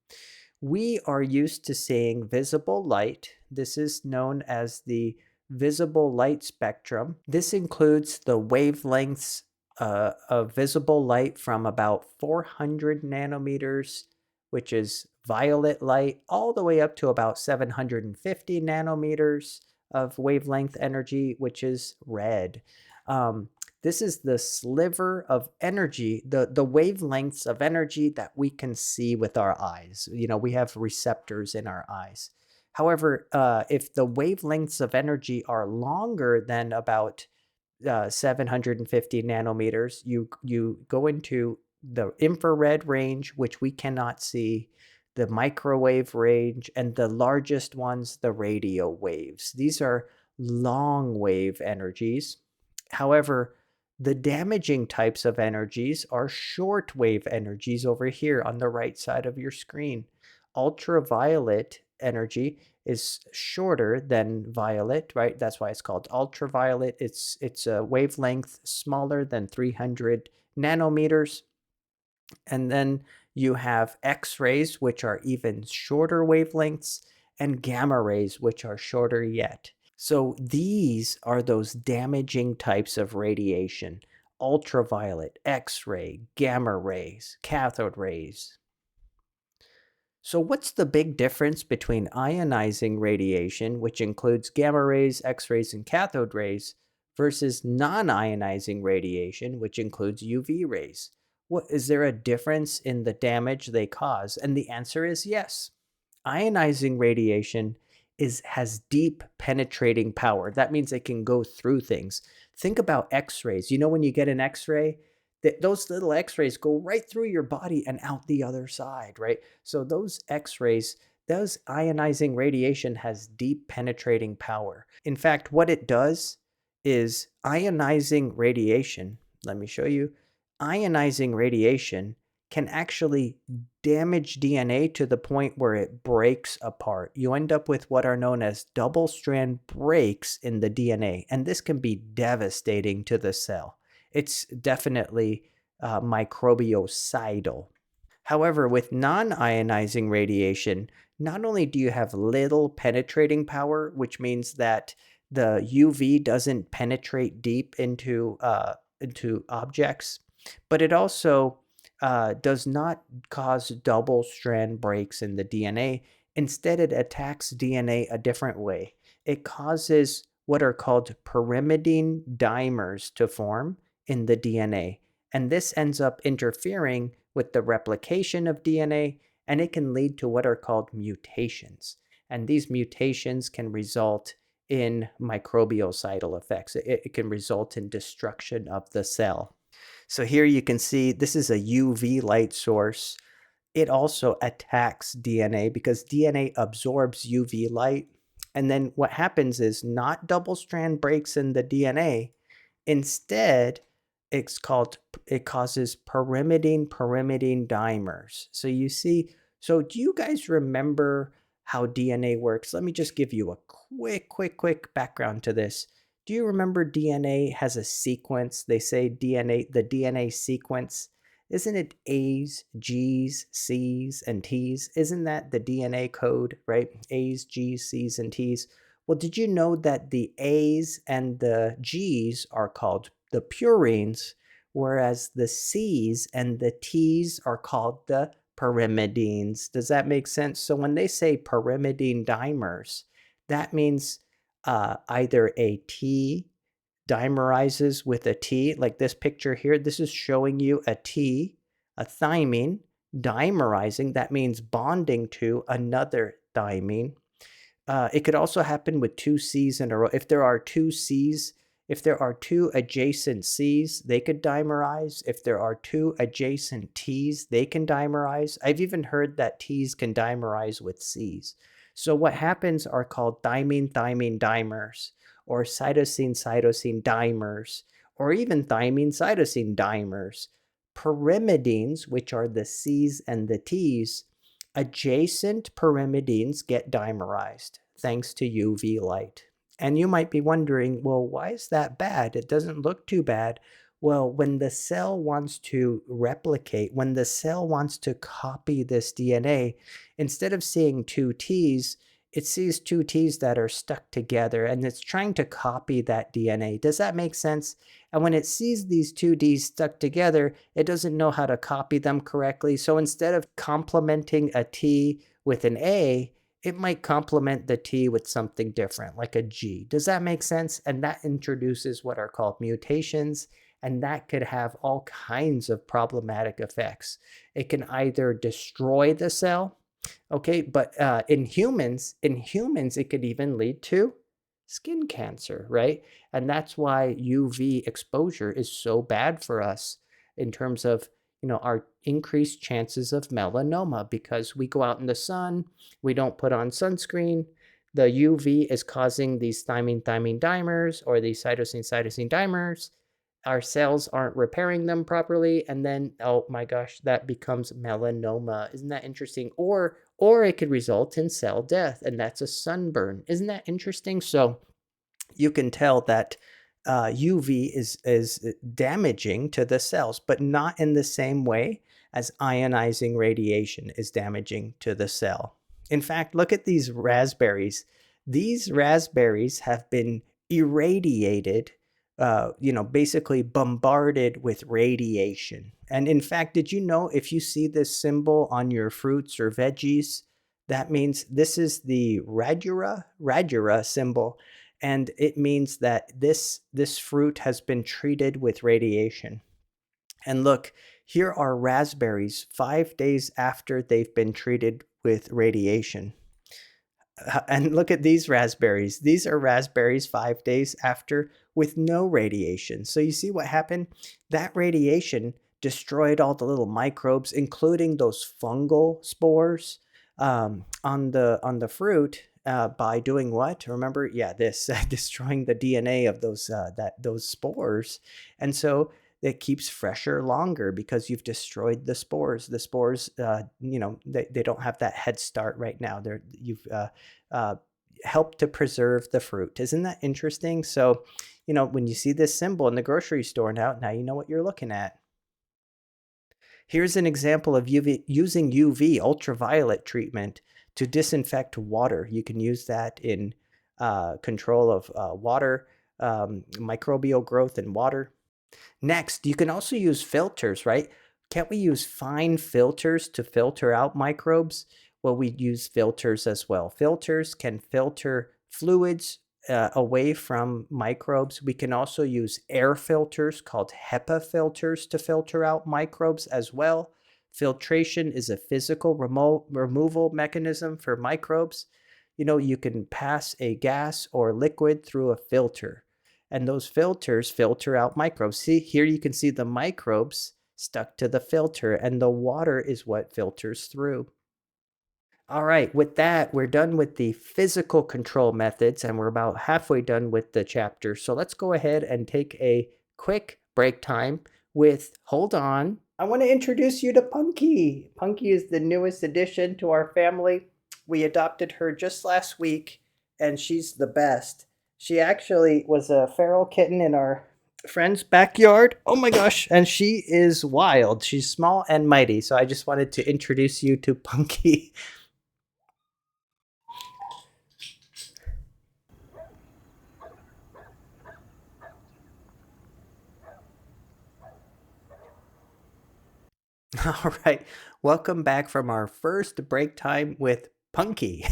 We are used to seeing visible light. This is known as the visible light spectrum. This includes the wavelengths of visible light from about 400 nanometers, which is violet light, all the way up to about 750 nanometers of wavelength energy, which is red. This is the sliver of energy, the wavelengths of energy that we can see with our eyes. You know, we have receptors in our eyes. However, if the wavelengths of energy are longer than about 750 nanometers, you go into the infrared range, which we cannot see, the microwave range, and the largest ones, the radio waves. These are long wave energies. However, the damaging types of energies are short wave energies over here on the right side of your screen. Ultraviolet energy is shorter than violet, right? That's why it's called ultraviolet. It's a wavelength smaller than 300 nanometers. And then you have X-rays, which are even shorter wavelengths, and gamma rays, which are shorter yet. So these are those damaging types of radiation: ultraviolet, X-ray, gamma rays, cathode rays. So what's the big difference between ionizing radiation, which includes gamma rays, X-rays, and cathode rays, versus non-ionizing radiation, which includes UV rays? What, is there a difference in the damage they cause? And the answer is yes. Ionizing radiation has deep penetrating power. That means it can go through things. Think about X-rays. You know, when you get an X-ray, those little X-rays go right through your body and out the other side, right? So those X-rays, those ionizing radiation has deep penetrating power. In fact, what it does is ionizing radiation, let me show you, ionizing radiation can actually damage DNA to the point where it breaks apart. You end up with what are known as double-strand breaks in the DNA, and this can be devastating to the cell. It's definitely microbiocidal. However, with non-ionizing radiation, not only do you have little penetrating power, which means that the UV doesn't penetrate deep into objects, but it also does not cause double strand breaks in the DNA. Instead, it attacks DNA a different way. It causes what are called pyrimidine dimers to form in the DNA. And this ends up interfering with the replication of DNA, and it can lead to what are called mutations. And these mutations can result in microbiocidal effects. It can result in destruction of the cell. So here you can see this is a UV light source. It also attacks DNA because DNA absorbs UV light. And then what happens is not double strand breaks in the DNA. Instead, it causes pyrimidine dimers. So you see, so do you guys remember how DNA works, let me just give you a quick background to this. Do you remember DNA has a sequence? They say DNA, the DNA sequence, isn't it A's, G's, C's, and T's? Isn't that the DNA code, right? A's, G's, C's, and T's. Well, did you know that the A's and the G's are called the purines, whereas the C's and the T's are called the pyrimidines? Does that make sense? So when they say pyrimidine dimers, that means either a T dimerizes with a T, like this picture here. This is showing you a T, a thymine, dimerizing. That means bonding to another thymine. It could also happen with two C's in a row. If there are two C's, if there are two adjacent C's, they could dimerize. If there are two adjacent T's, they can dimerize. I've even heard that T's can dimerize with C's. So what happens are called thymine-thymine dimers, or cytosine-cytosine dimers, or even thymine-cytosine dimers. Pyrimidines, which are the C's and the T's, adjacent pyrimidines get dimerized thanks to UV light. And you might be wondering, well, why is that bad? It doesn't look too bad. Well, when the cell wants to replicate, when the cell wants to copy this DNA, instead of seeing two T's, it sees two T's that are stuck together, and it's trying to copy that DNA. Does that make sense? And when it sees these two D's stuck together, it doesn't know how to copy them correctly. So instead of complementing a T with an A, it might complement the T with something different, like a G. Does that make sense? And that introduces what are called mutations, and that could have all kinds of problematic effects. It can either destroy the cell, okay, but in humans, it could even lead to skin cancer, right? And that's why UV exposure is so bad for us in terms of, our increased chances of melanoma, because we go out in the sun, we don't put on sunscreen. The UV is causing these thymine-thymine dimers, or these cytosine-cytosine dimers. Our cells aren't repairing them properly, and then, oh my gosh, that becomes melanoma. Isn't that interesting? Or it could result in cell death, and that's a sunburn. Isn't that interesting? So you can tell that UV is damaging to the cells, but not in the same way as ionizing radiation is damaging to the cell. In fact, look at these raspberries. These raspberries have been irradiated, basically bombarded with radiation. And in fact, did you know, if you see this symbol on your fruits or veggies, that means this is the radura symbol, and it means that this fruit has been treated with radiation. And look, here are raspberries 5 days after they've been treated with radiation. And look at these raspberries. These are raspberries 5 days after with no radiation. So you see what happened? That radiation destroyed all the little microbes, including those fungal spores on the fruit. By doing what? Remember, yeah, this destroying the DNA of those spores, and so it keeps fresher longer because you've destroyed the spores. The spores, they don't have that head start right now. You've uh, helped to preserve the fruit. Isn't that interesting? So, when you see this symbol in the grocery store now you know what you're looking at. Here's an example of using UV, ultraviolet treatment, to disinfect water. You can use that in control of water, microbial growth in water. Next, you can also use filters, right? Can't we use fine filters to filter out microbes? Well, we use filters as well. Filters can filter fluids away from microbes. We can also use air filters called HEPA filters to filter out microbes as well. Filtration is a physical removal mechanism for microbes. You can pass a gas or liquid through a filter, and those filters filter out microbes. See, here you can see the microbes stuck to the filter, and the water is what filters through. All right, with that, we're done with the physical control methods, and we're about halfway done with the chapter. So let's go ahead and take a quick break time with, hold on, I want to introduce you to Punky. Punky is the newest addition to our family. We adopted her just last week, and she's the best. She actually was a feral kitten in our friend's backyard. Oh my gosh, and she is wild. She's small and mighty, so I just wanted to introduce you to Punky. All right. Welcome back from our first break time with Punky.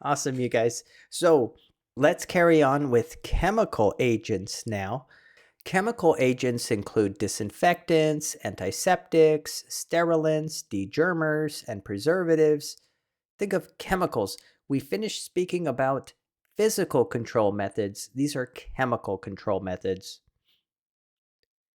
Awesome, you guys. So let's carry on with chemical agents now. Chemical agents include disinfectants, antiseptics, sterilants, degermers, and preservatives. Think of chemicals. We finished speaking about physical control methods. These are chemical control methods.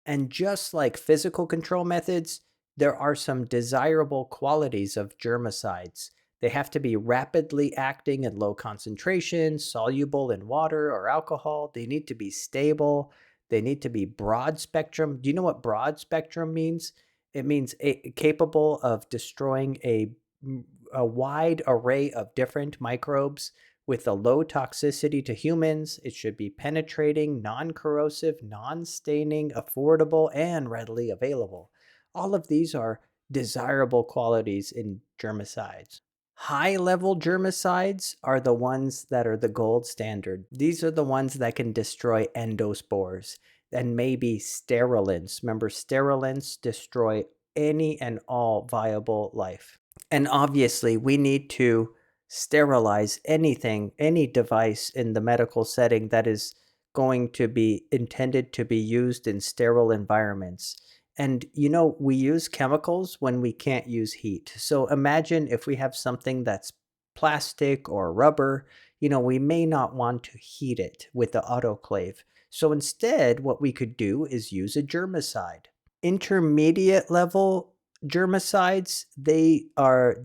And just like physical control methods, there are some desirable qualities of germicides. They have to be rapidly acting in low concentrations, soluble in water or alcohol. They need to be stable. They need to be broad spectrum. Do you know what broad spectrum means? It means capable of destroying a wide array of different microbes with a low toxicity to humans. It should be penetrating, non-corrosive, non-staining, affordable, and readily available. All of these are desirable qualities in germicides. High-level germicides are the ones that are the gold standard. These are the ones that can destroy endospores and maybe sterilants. Remember, sterilants destroy any and all viable life. And obviously, we need to sterilize anything, any device in the medical setting that is going to be intended to be used in sterile environments. And we use chemicals when we can't use heat. So imagine if we have something that's plastic or rubber, we may not want to heat it with the autoclave. So instead, what we could do is use a germicide. Intermediate level germicides, they are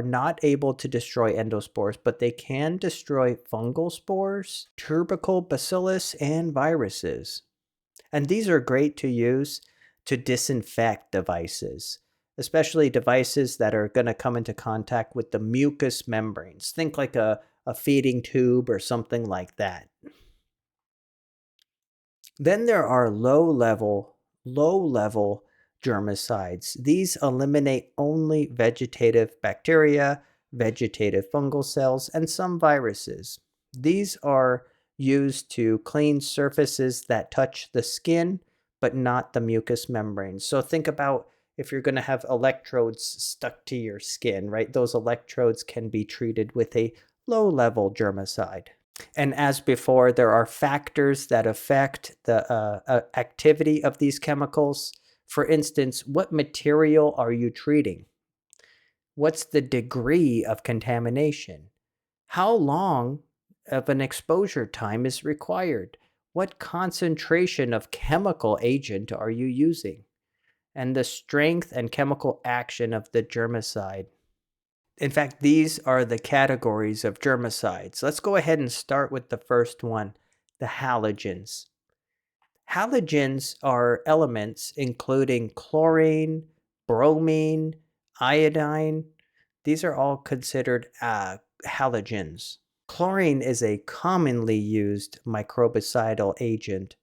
not able to destroy endospores, but they can destroy fungal spores, tubercle bacillus, and viruses. And these are great to use to disinfect devices, especially devices that are going to come into contact with the mucous membranes. Think like a feeding tube or something like that. Then there are low level germicides. These eliminate only vegetative bacteria, vegetative fungal cells, and some viruses. These are used to clean surfaces that touch the skin, but not the mucous membranes. So think about if you're going to have electrodes stuck to your skin, right? Those electrodes can be treated with a low-level germicide. And as before, there are factors that affect the activity of these chemicals. For instance, what material are you treating? What's the degree of contamination? How long of an exposure time is required? What concentration of chemical agent are you using? And the strength and chemical action of the germicide. In fact, these are the categories of germicides. Let's go ahead and start with the first one, the halogens. Halogens are elements including chlorine, bromine, iodine. These are all considered halogens. Chlorine is a commonly used microbicidal agent,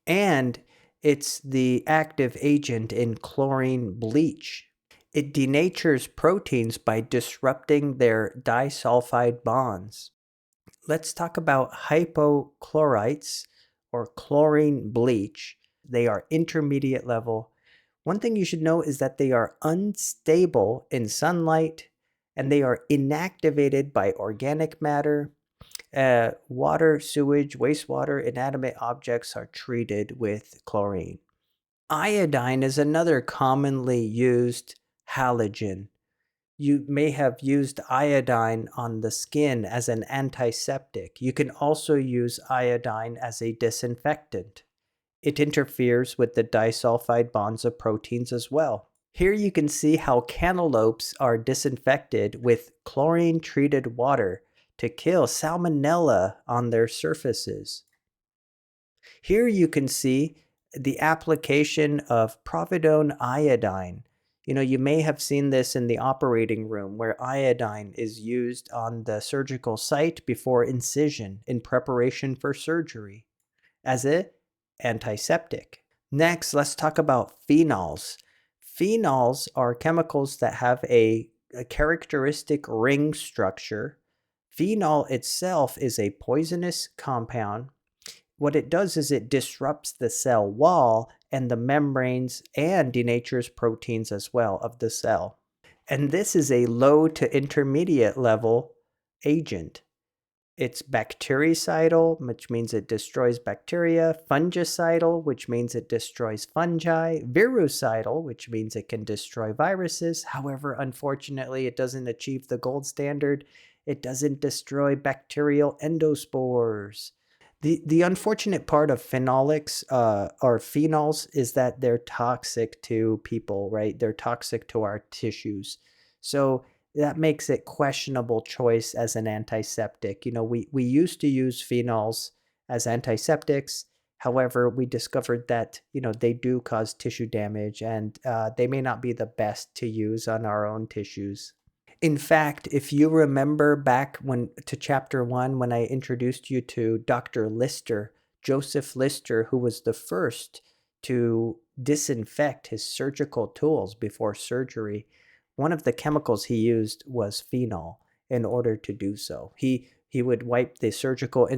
and it's the active agent in chlorine bleach. It denatures proteins by disrupting their disulfide bonds. Let's talk about hypochlorites or chlorine bleach. They are intermediate level. One thing you should know is that they are unstable in sunlight and they are inactivated by organic matter. Water, sewage, wastewater, inanimate objects are treated with chlorine. Iodine is another commonly used halogen. You may have used iodine on the skin as an antiseptic. You can also use iodine as a disinfectant. It interferes with the disulfide bonds of proteins as well. Here you can see how cantaloupes are disinfected with chlorine-treated water to kill salmonella on their surfaces. Here you can see the application of povidone iodine. You may have seen this in the operating room where iodine is used on the surgical site before incision in preparation for surgery as an antiseptic. Next, let's talk about phenols. Phenols are chemicals that have a characteristic ring structure. Phenol itself is a poisonous compound. What it does is it disrupts the cell wall and the membranes and denatures proteins as well of the cell. And this is a low to intermediate level agent. It's bactericidal, which means it destroys bacteria, fungicidal, which means it destroys fungi, virucidal, which means it can destroy viruses. However, unfortunately, it doesn't achieve the gold standard. It doesn't destroy bacterial endospores. The unfortunate part of phenolics or phenols is that they're toxic to people, right? They're toxic to our tissues. So that makes it questionable choice as an antiseptic. We used to use phenols as antiseptics. However, we discovered that, they do cause tissue damage and they may not be the best to use on our own tissues. In fact, if you remember back to chapter 1 when I introduced you to Dr. Lister, Joseph Lister, who was the first to disinfect his surgical tools before surgery, one of the chemicals he used was phenol in order to do so. He would wipe the surgical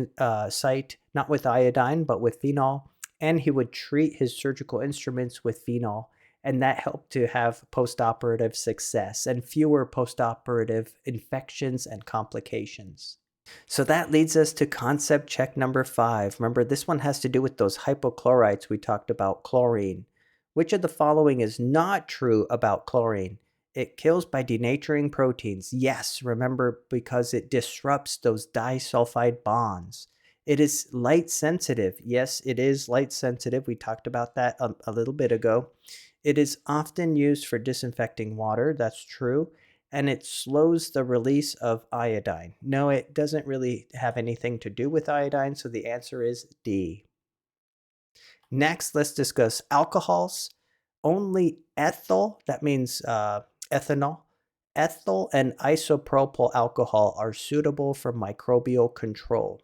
site not with iodine but with phenol, and he would treat his surgical instruments with phenol, and that helped to have postoperative success and fewer postoperative infections and complications. So that leads us to concept check number 5. Remember, this one has to do with those hypochlorites we talked about, chlorine. Which of the following is not true about chlorine? It kills by denaturing proteins. Yes, remember, because it disrupts those disulfide bonds. It is light sensitive. Yes, it is light sensitive. We talked about that a little bit ago. It is often used for disinfecting water. That's true. And it slows the release of iodine. No, it doesn't really have anything to do with iodine. So the answer is D. Next, let's discuss alcohols. Only ethyl, that means ethanol, ethyl and isopropyl alcohol are suitable for microbial control.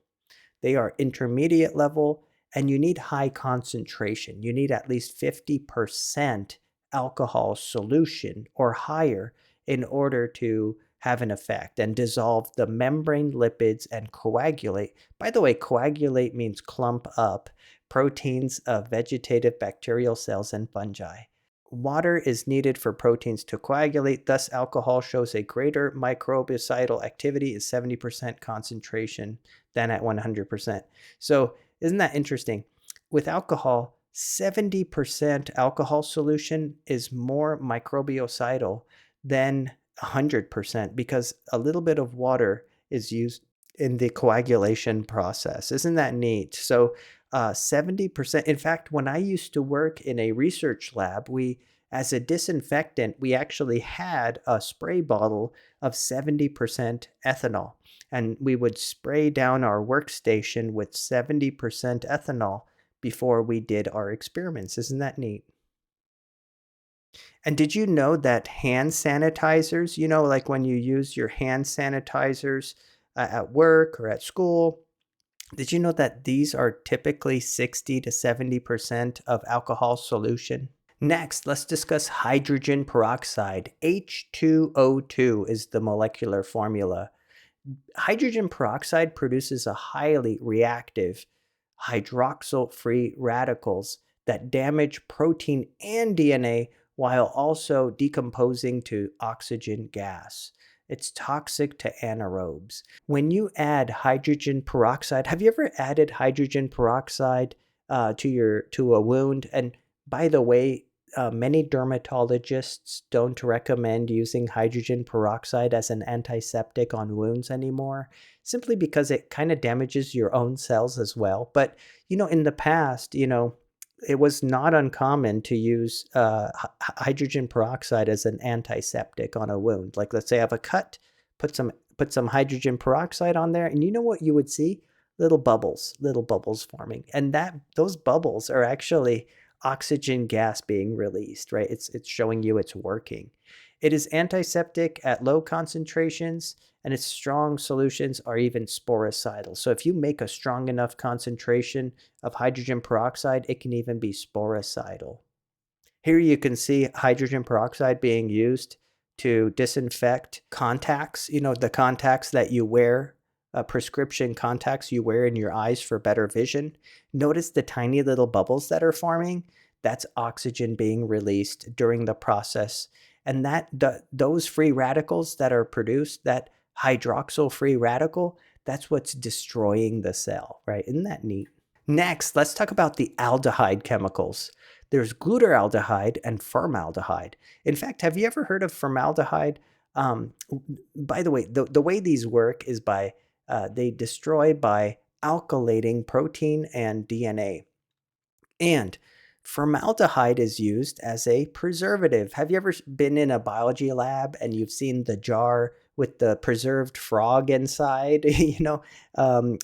They are intermediate level and you need high concentration. You need at least 50% alcohol solution or higher in order to have an effect and dissolve the membrane lipids and coagulate. By the way, coagulate means clump up proteins of vegetative bacterial cells and fungi. Water is needed for proteins to coagulate, thus alcohol shows a greater microbicidal activity is 70% concentration than at 100%. So isn't that interesting? With alcohol, 70% alcohol solution is more microbicidal than 100% because a little bit of water is used in the coagulation process. Isn't that neat? So 70%. In fact, when I used to work in a research lab, as a disinfectant, we actually had a spray bottle of 70% ethanol. And we would spray down our workstation with 70% ethanol before we did our experiments. Isn't that neat? And did you know that hand sanitizers, like when you use your hand sanitizers at work or at school, did you know that these are typically 60 to 70% of alcohol solution? Next, let's discuss hydrogen peroxide. H2O2 is the molecular formula. Hydrogen peroxide produces a highly reactive hydroxyl-free radicals that damage protein and DNA while also decomposing to oxygen gas. It's toxic to anaerobes. When you add hydrogen peroxide, have you ever added hydrogen peroxide to a wound? And by the way, many dermatologists don't recommend using hydrogen peroxide as an antiseptic on wounds anymore, simply because it kind of damages your own cells as well. But, in the past, it was not uncommon to use hydrogen peroxide as an antiseptic on a wound. Like, let's say I have a cut, put some hydrogen peroxide on there, and you know what you would see? Little bubbles forming. And those bubbles are actually oxygen gas being released, right? It's showing you it's working. It is antiseptic at low concentrations, and its strong solutions are even sporicidal. So if you make a strong enough concentration of hydrogen peroxide, it can even be sporicidal. Here you can see hydrogen peroxide being used to disinfect contacts, the contacts that you wear, prescription contacts you wear in your eyes for better vision. Notice the tiny little bubbles that are forming? That's oxygen being released during the process. And those free radicals that are produced, that hydroxyl free radical, that's what's destroying the cell, right? Isn't that neat? Next, let's talk about the aldehyde chemicals. There's glutaraldehyde and formaldehyde. In fact, have you ever heard of formaldehyde? Um, by the way, the way these work is they destroy by alkylating protein and DNA. And formaldehyde is used as a preservative. Have you ever been in a biology lab and you've seen the jar with the preserved frog inside?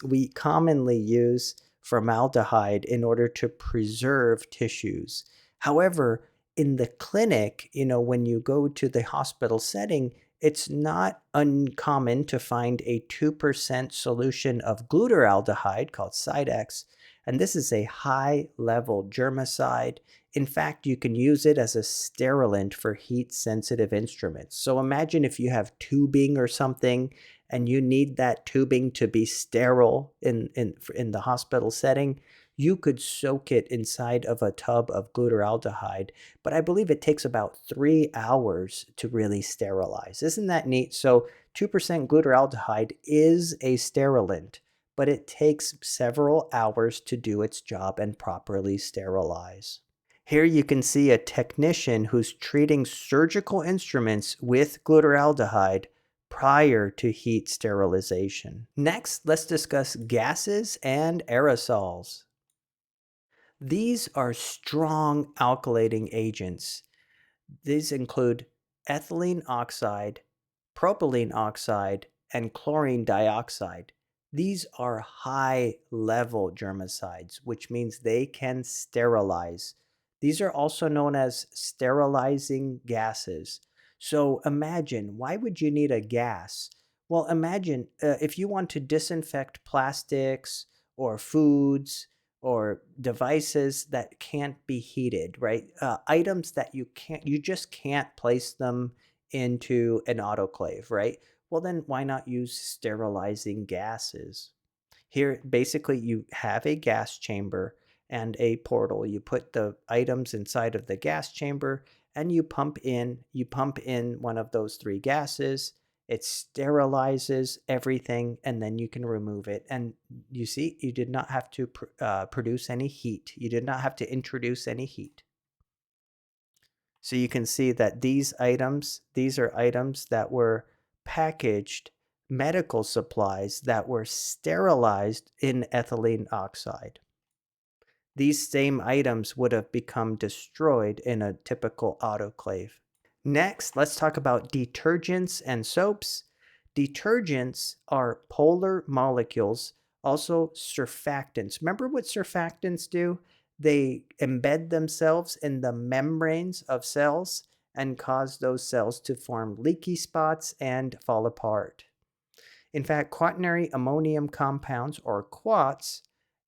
We commonly use formaldehyde in order to preserve tissues. However, in the clinic, when you go to the hospital setting, it's not uncommon to find a 2% solution of glutaraldehyde called Sidex, and this is a high-level germicide. In fact, you can use it as a sterilant for heat-sensitive instruments. So imagine if you have tubing or something and you need that tubing to be sterile in the hospital setting, you could soak it inside of a tub of glutaraldehyde, but I believe it takes about 3 hours to really sterilize. Isn't that neat? So 2% glutaraldehyde is a sterilant, but it takes several hours to do its job and properly sterilize. Here you can see a technician who's treating surgical instruments with glutaraldehyde prior to heat sterilization. Next, let's discuss gases and aerosols. These are strong alkylating agents. These include ethylene oxide, propylene oxide, and chlorine dioxide. These are high-level germicides, which means they can sterilize. These are also known as sterilizing gases. So imagine, why would you need a gas? Well, imagine if you want to disinfect plastics or foods or devices that can't be heated, right? Items that you just can't place them into an autoclave, right? Well, then why not use sterilizing gases? Here, basically, you have a gas chamber and a portal. You put the items inside of the gas chamber and you pump in one of those three gases. It sterilizes everything and then you can remove it. And you see, you did not have to produce any heat. You did not have to introduce any heat. So you can see that these are items that were packaged medical supplies that were sterilized in ethylene oxide. These same items would have become destroyed in a typical autoclave. Next, let's talk about detergents and soaps. Detergents are polar molecules, also surfactants. Remember what surfactants do? They embed themselves in the membranes of cells and cause those cells to form leaky spots and fall apart. In fact, quaternary ammonium compounds, or quats,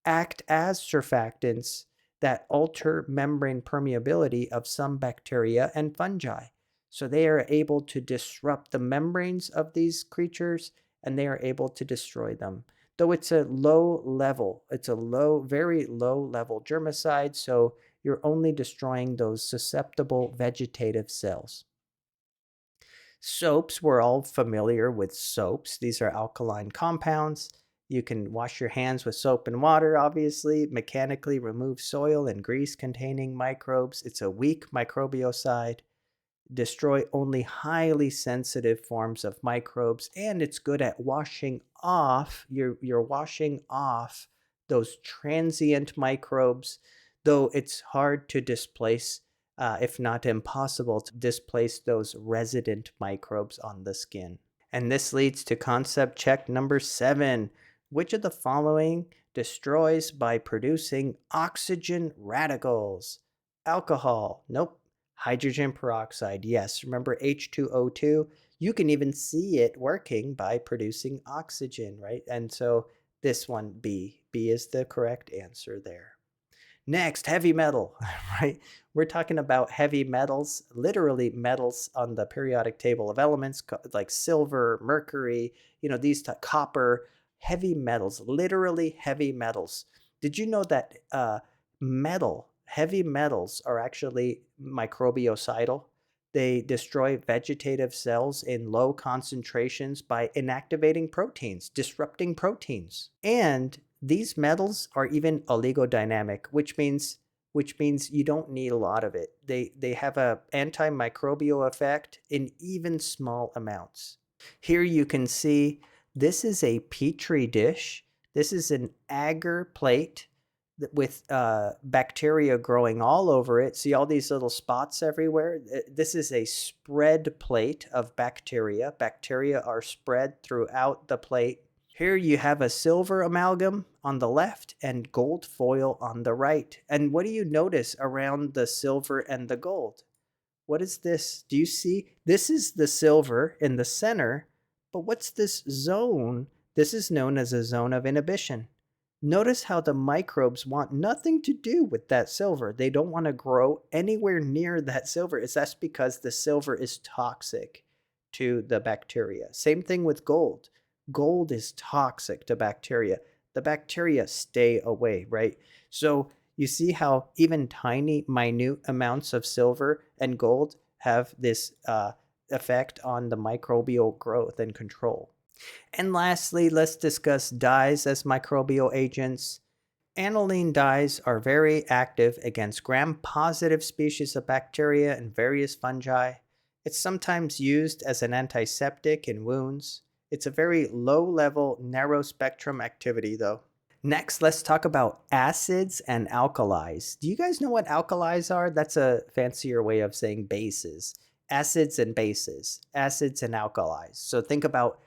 act as surfactants that alter membrane permeability of some bacteria and fungi. So they are able to disrupt the membranes of these creatures and they are able to destroy them. Though it's a very low level germicide, so you're only destroying those susceptible vegetative cells. Soaps, we're all familiar with soaps. These are alkaline compounds. You can wash your hands with soap and water, obviously, mechanically remove soil and grease containing microbes. It's a weak microbiocide, destroy only highly sensitive forms of microbes, and it's good at washing off, you're washing off those transient microbes, though it's hard to displace, if not impossible, to displace those resident microbes on the skin. And this leads to concept check number 7. Which of the following destroys by producing oxygen radicals? Alcohol. Nope. Hydrogen peroxide. Yes. Remember H2O2? You can even see it working by producing oxygen, right? And so this one, B. B is the correct answer there. Next, heavy metal, right? We're talking about heavy metals, literally metals on the periodic table of elements, like silver, mercury, these copper, heavy metals, literally heavy metals. Did you know that heavy metals are actually microbicidal? They destroy vegetative cells in low concentrations by inactivating proteins, disrupting proteins. And these metals are even oligodynamic, which means you don't need a lot of it. They have a antimicrobial effect in even small amounts. Here you can see this is a petri dish. This is an agar plate with bacteria growing all over it. See all these little spots everywhere? This is a spread plate of bacteria. Bacteria are spread throughout the plate. Here you have a silver amalgam on the left and gold foil on the right. And what do you notice around the silver and the gold? What is this? Do you see? This is the silver in the center, but what's this zone? This is known as a zone of inhibition. Notice how the microbes want nothing to do with that silver. They don't want to grow anywhere near that silver. That's because the silver is toxic to the bacteria. Same thing with gold. Gold is toxic to bacteria. The bacteria stay away, right? So you see how even tiny, minute amounts of silver and gold have this effect on the microbial growth and control. And lastly, let's discuss dyes as microbial agents. Aniline dyes are very active against gram-positive species of bacteria and various fungi. It's sometimes used as an antiseptic in wounds. It's a very low-level, narrow-spectrum activity, though. Next, let's talk about acids and alkalis. Do you guys know what alkalis are? That's a fancier way of saying bases. Acids and bases, acids and alkalis. So think about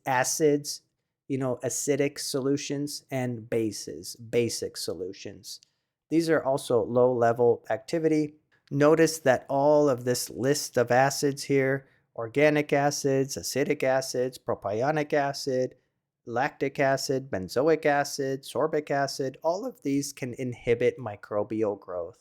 acids, acidic solutions, and bases, basic solutions. These are also low-level activity. Notice that all of this list of acids here, organic acids, acidic acids, propionic acid, lactic acid, benzoic acid, sorbic acid, all of these can inhibit microbial growth.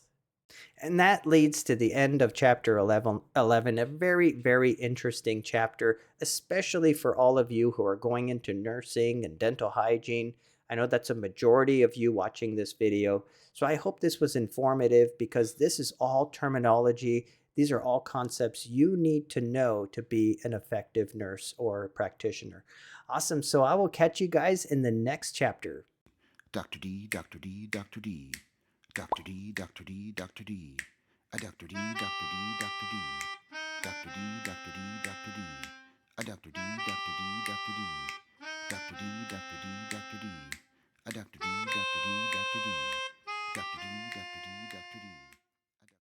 And that leads to the end of chapter 11, a very, very interesting chapter, especially for all of you who are going into nursing and dental hygiene. I know that's a majority of you watching this video. So I hope this was informative because this is all terminology. These are all concepts you need to know to be an effective nurse or practitioner. Awesome. So I will catch you guys in the next chapter. Dr. D, Dr. D, Dr. D. Dr. D, Dr. D, Dr. D. A Dr. D, Dr. D, Dr. D. Dr. D, Dr. D, Dr. D. A Dr. D, Dr. D, Dr. D. Dr. D, Dr. D, Dr. D. A Dr. D, Dr. D, Dr. D. Dr. D, Dr. D, Dr. D.